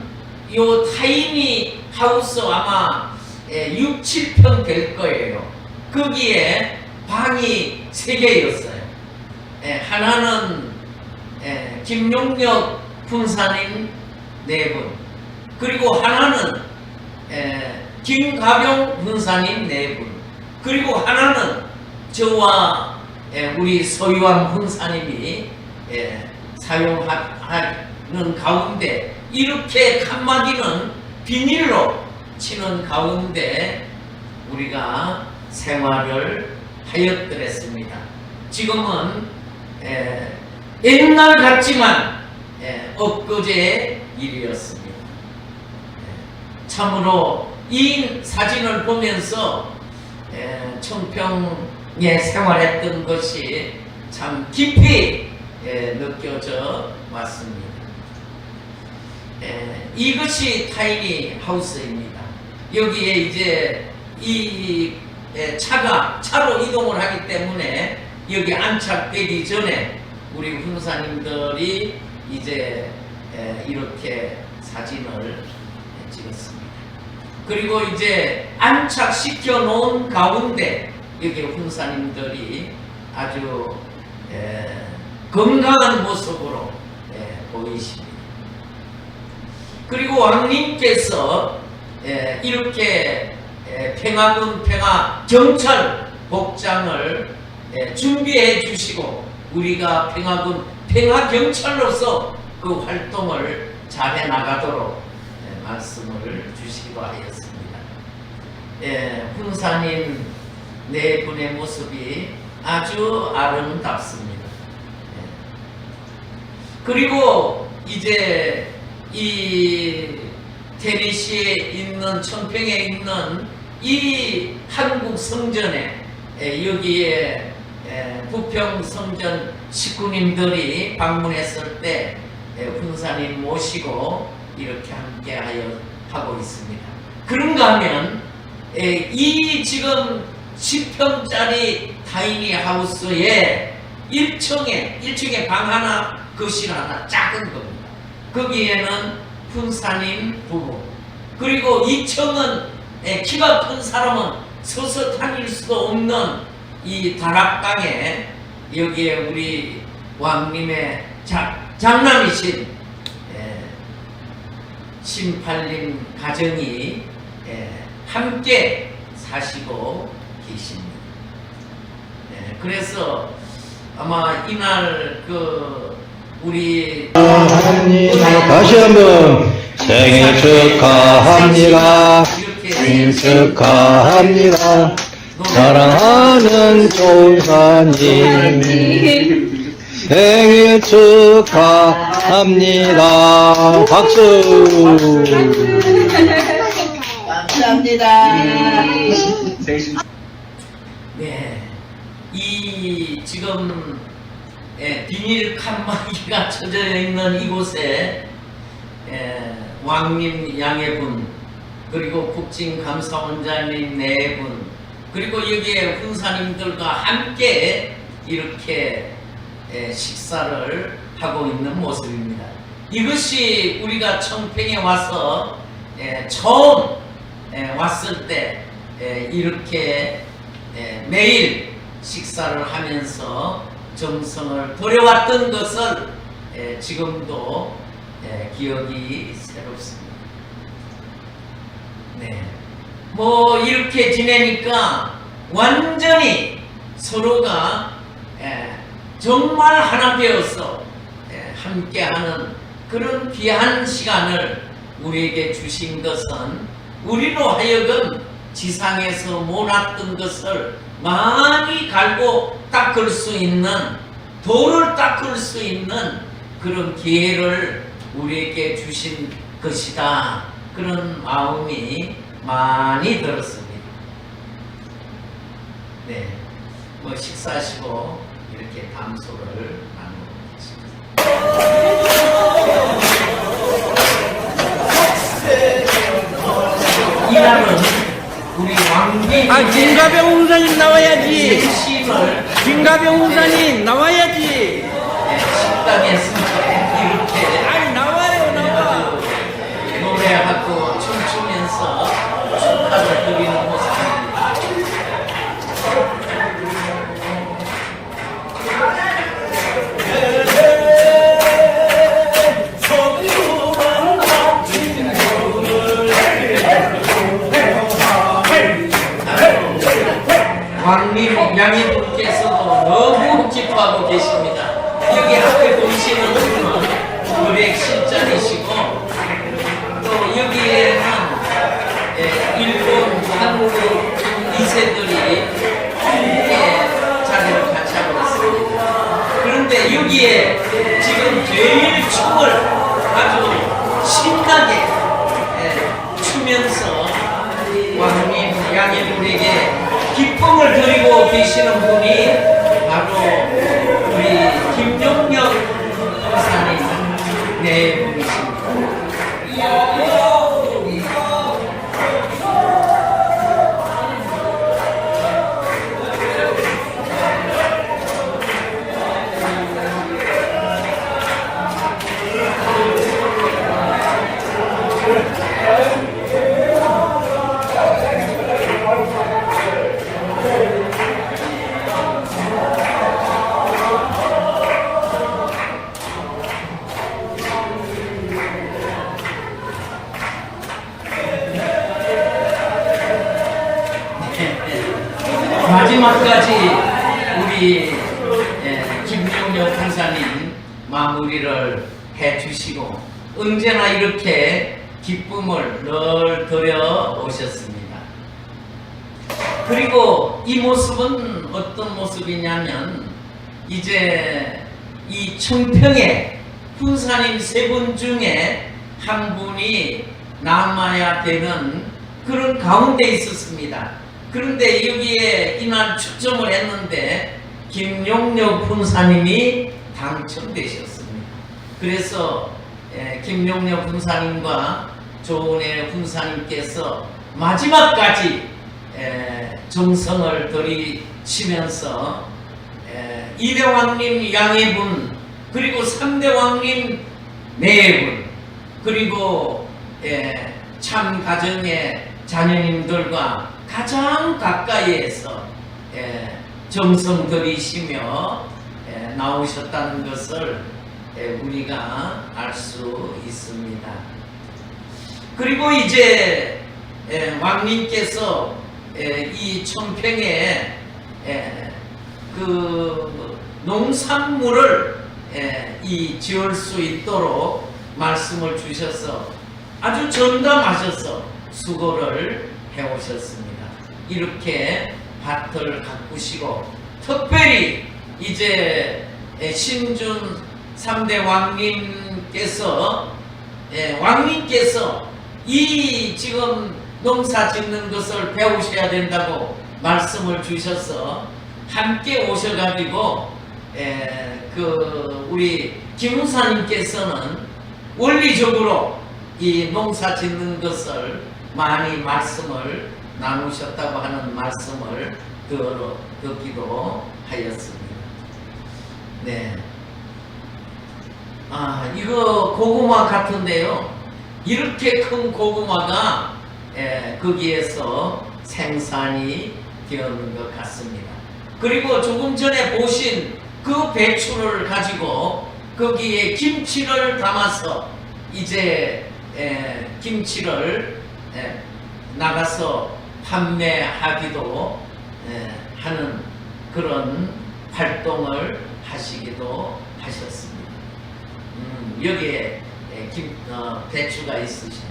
Speaker 1: 요 타이니 하우스 아마 6, 7평 될 거예요. 거기에 방이 3개였어요. 하나는 김용력 군사님 4분, 그리고 하나는 김가병 군사님 4분, 그리고 하나는 저와 우리 서유한 군사님이 사용하는 가운데, 이렇게 칸막이는 비닐로 치는 가운데 우리가 생활을 하였더랬습니다. 지금은 옛날 같지만 엊그제 일이었습니다. 참으로 이 사진을 보면서 청평에 생활했던 것이 참 깊이 느껴져 왔습니다. 이것이 타이니 하우스입니다. 여기에 이제 이 차로 이동을 하기 때문에 여기 안착되기 전에 우리 훈사님들이 이제 이렇게 사진을 찍었습니다. 그리고 이제 안착시켜 놓은 가운데 여기 훈사님들이 아주 건강한 모습으로 보이십니다. 그리고 왕님께서 이렇게 평화군 평화경찰 복장을 준비해 주시고 우리가 평화군 평화경찰로서 그 활동을 잘해 나가도록 말씀을 주시기도 하였습니다. 훈사님 4분의 모습이 아주 아름답습니다. 그리고 이제 이 테니시에 있는 청평에 있는 이 한국 성전에 여기에 부평 성전 식구님들이 방문했을 때 훈사님 모시고 이렇게 함께 하고 있습니다. 그런가 하면 이 지금 10평짜리 타이니 하우스에 1층에 방 하나, 거실 하나, 작은 겁니다. 거기에는 훈사님 부부, 그리고 2층은 키가 큰 사람은 서서 다닐 수도 없는 이 다락방에 여기에 우리 왕님의 장남이신 신팔림 가정이 함께 사시고 계십니다. 그래서 아마 이날 우리
Speaker 8: 다시 한번 생일 축하합니다. 생일 축하합니다. 사랑하는 조사님 생일 축하합니다. 박수.
Speaker 4: 감사합니다.
Speaker 1: 네, 이 지금 비닐 칸막이가 쳐져 있는 이곳에 왕님 양해분, 그리고 국진감사원장님 4분, 그리고 여기에 훈사님들과 함께 이렇게 식사를 하고 있는 모습입니다. 이것이 우리가 청평에 와서 처음 왔을 때 이렇게 매일 식사를 하면서 정성을 들여왔던 것을 지금도 기억이 새롭습니다. 네, 뭐 이렇게 지내니까 완전히 서로가 정말 하나 되어서 함께하는 그런 귀한 시간을 우리에게 주신 것은 우리로 하여금 지상에서 몰았던 것을 많이 갈고 닦을 수 있는, 돌을 닦을 수 있는 그런 기회를 우리에게 주신 것이다. 그런 마음이 많이 들었습니다. 네, 뭐 식사하시고 이렇게 담소를 나누고 계십니다. 이날은 우리 왕비
Speaker 9: 김가병 훈사님 나와야지.
Speaker 1: 심을
Speaker 9: 김가병 훈사님 나와야지.
Speaker 1: 식당에서 이렇게
Speaker 9: 아니 나와야
Speaker 1: 보이시는 분이 바로 우리 김용력 목사님 네 분이십니다. 마지막까지 우리 김용력 판사님 마무리를 해주시고 언제나 이렇게 기쁨을 늘 드려 오셨습니다. 그리고 이 모습은 어떤 모습이냐면 이제 이 청평에 군사님 세 분 중에 한 분이 남아야 되는 그런 가운데 있었습니다. 그런데 여기에 이날 추첨을 했는데 김용력 군사님이 당첨되셨습니다. 그래서 김용력 군사님과 조은혜 군사님께서 마지막까지 정성을 들이치면서 2대 왕님 양해분 그리고 3대 왕님 내분 그리고 참 가정의 자녀님들과 가장 가까이에서 정성 들이시며 나오셨다는 것을 우리가 알 수 있습니다. 그리고 이제 왕님께서 이 청평에 그 농산물을 지을 수 있도록 말씀을 주셔서 아주 전담하셔서 수고를 해오셨습니다. 이렇게 밭을 가꾸시고 특별히 이제 신준 3대 왕님께서 이 지금 농사 짓는 것을 배우셔야 된다고 말씀을 주셔서 함께 오셔가지고 그 우리 김우사님께서는 원리적으로 이 농사 짓는 것을 많이 말씀을 나누셨다고 하는 말씀을 듣기도 하였습니다. 네. 이거 고구마 같은데요. 이렇게 큰 고구마가 거기에서 생산이 되었는 것 같습니다. 그리고 조금 전에 보신 그 배추를 가지고 거기에 김치를 담아서 이제 김치를 나가서 판매하기도 하는 그런 활동을 하시기도 하셨습니다. 여기에 배추가 있으십니다.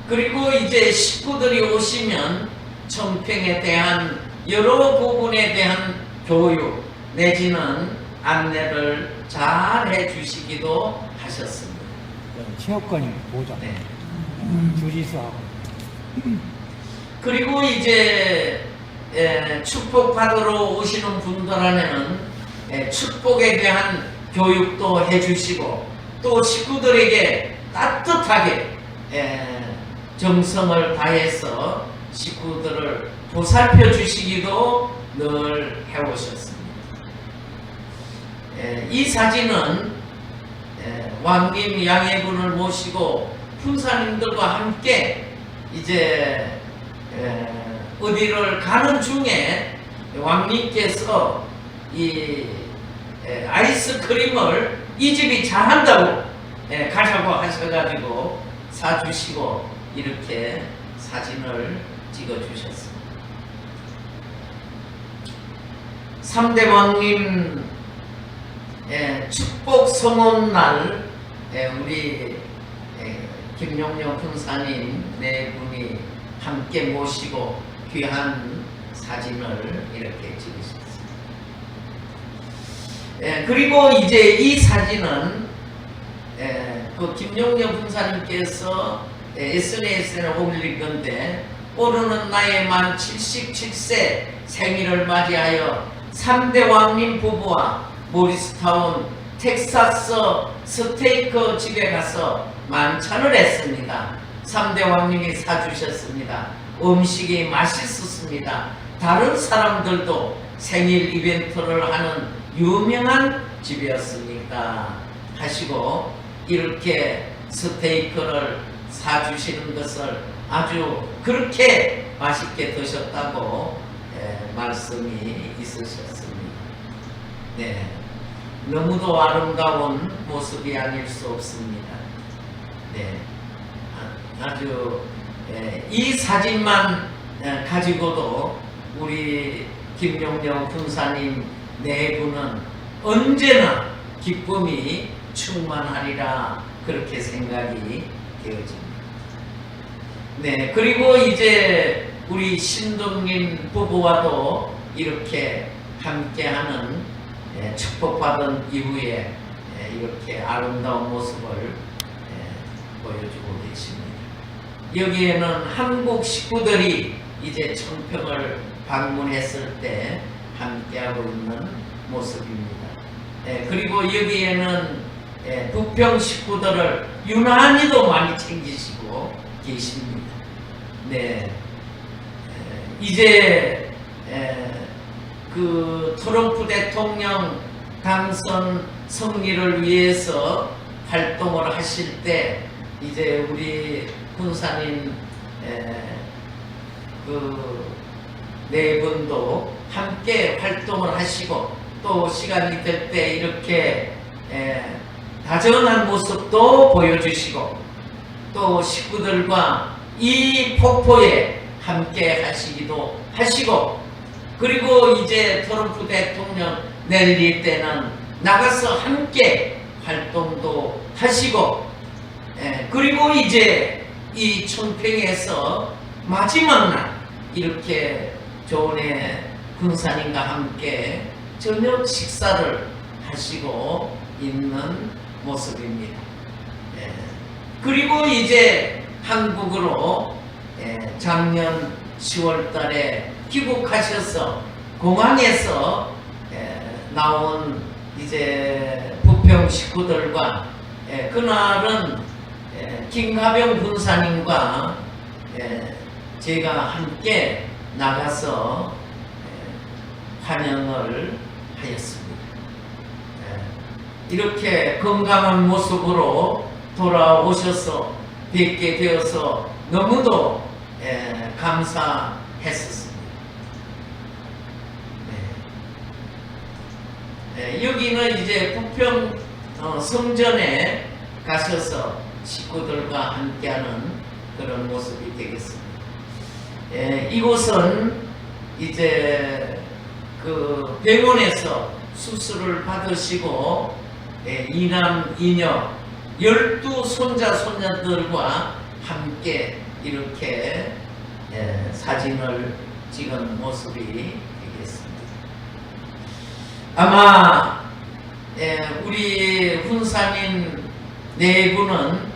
Speaker 1: 그리고 이제 식구들이 오시면 청평에 대한 여러 부분에 대한 교육 내지는 안내를 잘 해주시기도 하셨습니다.
Speaker 10: 체육관이 보장,
Speaker 1: 네.
Speaker 10: 주지사하고.
Speaker 1: 그리고 이제 축복받으러 오시는 분들한테는 축복에 대한 교육도 해주시고 또 식구들에게 따뜻하게 정성을 다해서 식구들을 보살펴 주시기도 늘 해오셨습니다. 이 사진은 왕님 양해분을 모시고 군사님들과 함께 이제 어디를 가는 중에 왕님께서 이 아이스크림을 이 집이 잘한다고 가자고 하셔가지고 사주시고 이렇게 사진을 찍어주셨습니다. 3대 왕님 축복 성원날 우리 김용력 군사님 네 분이 함께 모시고 귀한 사진을 이렇게 찍으셨습니다. 그리고 이제 이 사진은 그 김용력 군사님께서 SNS에 올린 건데 오르는 나이 만 77세 생일을 맞이하여 3대 왕님 부부와 모리스타운 텍사스 스테이크 집에 가서 만찬을 했습니다. 3대 왕님이 사주셨습니다. 음식이 맛있었습니다. 다른 사람들도 생일 이벤트를 하는 유명한 집이었으니까 하시고 이렇게 스테이크를 사주시는 것을 아주 그렇게 맛있게 드셨다고 말씀이 있으셨습니다. 네, 너무도 아름다운 모습이 아닐 수 없습니다. 네, 아주 이 사진만 가지고도 우리 김용령 군사님 네 분은 언제나 기쁨이 충만하리라 그렇게 생각이 되어집니다. 네, 그리고 이제 우리 신동님 부부와도 이렇게 함께하는 축복받은 이후에 이렇게 아름다운 모습을 보여주고 계십니다. 여기에는 한국 식구들이 이제 청평을 방문했을 때 함께하고 있는 모습입니다. 그리고 여기에는 부평 식구들을 유난히도 많이 챙기시고 계십니다. 네, 이제 그 트럼프 대통령 당선 승리를 위해서 활동을 하실 때 이제 우리 군사님 그 네 분도 함께 활동을 하시고 또 시간이 될 때 이렇게 다정한 모습도 보여주시고 또 식구들과 이 폭포에 함께 하시기도 하시고 그리고 이제 트럼프 대통령 내릴 때는 나가서 함께 활동도 하시고 그리고 이제 이 청평에서 마지막 날 이렇게 조은혜 군사님과 함께 저녁 식사를 하시고 있는 모습입니다. 그리고 이제 한국으로 작년 10월 달에 귀국하셔서 공항에서 나온 이제 부평 식구들과 그날은 김가병 군사님과 제가 함께 나가서 환영을 하였습니다. 이렇게 건강한 모습으로 돌아오셔서 뵙게 되어서 너무도 감사했었습니다. 여기는 이제 부평 성전에 가셔서 식구들과 함께하는 그런 모습이 되겠습니다. 이곳은 이제 그 병원에서 수술을 받으시고 이남 이녀 12손자 손녀들과 함께 이렇게 사진을 찍은 모습이 되겠습니다. 아마 우리 훈사님 네 분은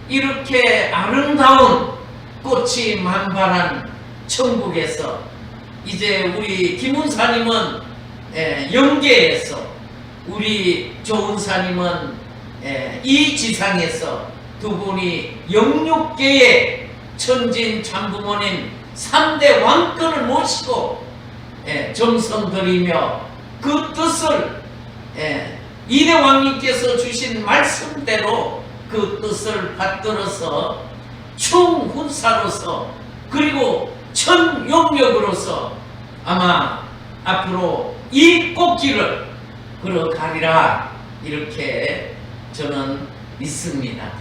Speaker 1: 이렇게 아름다운 꽃이 만발한 천국에서 이제 우리 김훈사님은 영계에서 우리 조은사님은 이 지상에서 두 분이 영육계의 천진 참부모님 3대 왕권을 모시고 정성 들이며 그 뜻을 이대 왕님께서 주신 말씀대로 그 뜻을 받들어서 충훈사로서 그리고 천용력으로서 아마 앞으로 이 꽃길을 걸어가리라 이렇게 저는 믿습니다.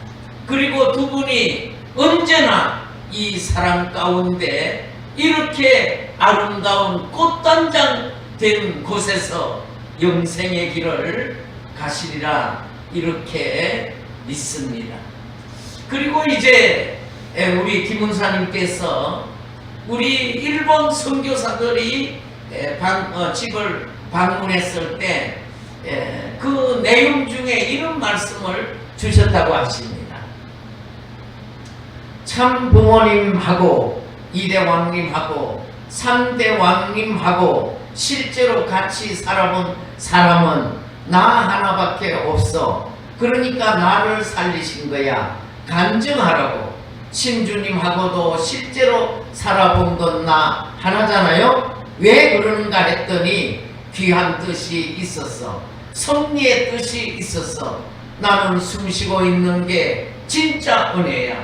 Speaker 1: 그리고 두 분이 언제나 이 사랑 가운데 이렇게 아름다운 꽃단장 된 곳에서 영생의 길을 가시리라 이렇게 믿습니다. 그리고 이제 우리 김은사님께서 우리 일본 선교사들이 집을 방문했을 때 그 내용 중에 이런 말씀을 주셨다고 하십니다. 참 부모님하고 2대 왕님하고 3대 왕님하고 실제로 같이 살아본 사람은 나 하나밖에 없어. 그러니까 나를 살리신 거야. 간증하라고. 신주님하고도 실제로 살아본 건 나 하나잖아요. 왜 그러는가 했더니 귀한 뜻이 있었어. 섭리의 뜻이 있었어. 나는 숨쉬고 있는 게 진짜 은혜야.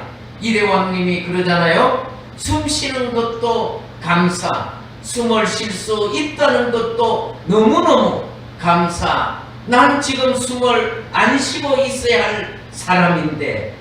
Speaker 1: 이대왕님이 그러잖아요. 숨 쉬는 것도 감사, 숨을 쉴 수 있다는 것도 너무너무 감사. 난 지금 숨을 안 쉬고 있어야 할 사람인데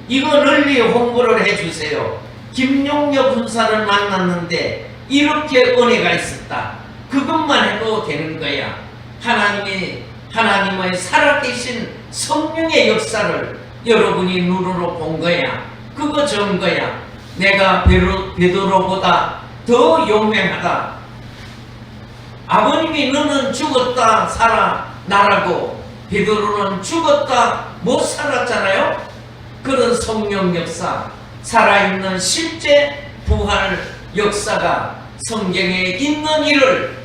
Speaker 1: 이거 널리 홍보를 해주세요. 김용엽 군사를 만났는데 이렇게 은혜가 있었다. 그것만 해도 되는 거야. 하나님의 살아계신 성령의 역사를 여러분이 눈으로 본 거야. 그거 증거야. 내가 베드로보다 더 용맹하다. 아버님이 너는 죽었다 살아나라고, 베드로는 죽었다 못 살았잖아요. 그런 성령 역사, 살아있는 실제 부활 역사가 성경에 있는 일을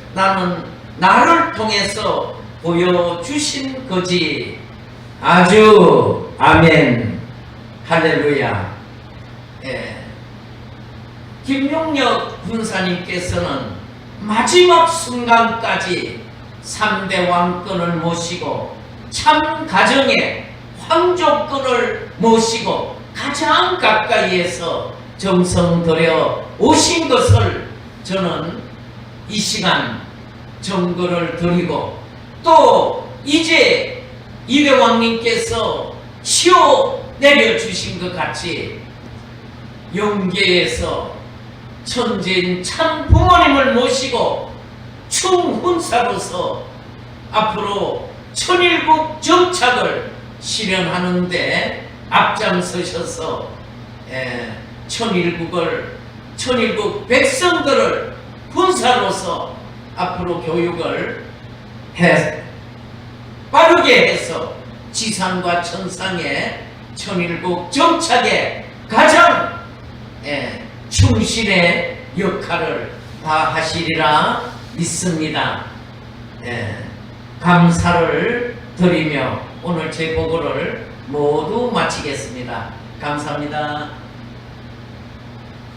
Speaker 1: 나를 통해서 보여주신 거지. 아주 아멘 할렐루야. 예. 김용엽 군사님께서는 마지막 순간까지 3대 왕권을 모시고 참 가정에 황족권을 모시고 가장 가까이에서 정성 들여 오신 것을 저는 이 시간 정거를 드리고, 또 이제 이대왕님께서 치워 내려주신 것 같이 영계에서 천재인 참 부모님을 모시고 충훈사로서 앞으로 천일국 정착을 실현하는데 앞장서셔서 천일국 백성들을 군사로서 앞으로 교육을 빠르게 해서 지상과 천상의 천일국 정착에 가장 충실의 역할을 다하시리라 믿습니다. 감사를 드리며 오늘 제 보고를 모두 마치겠습니다. 감사합니다.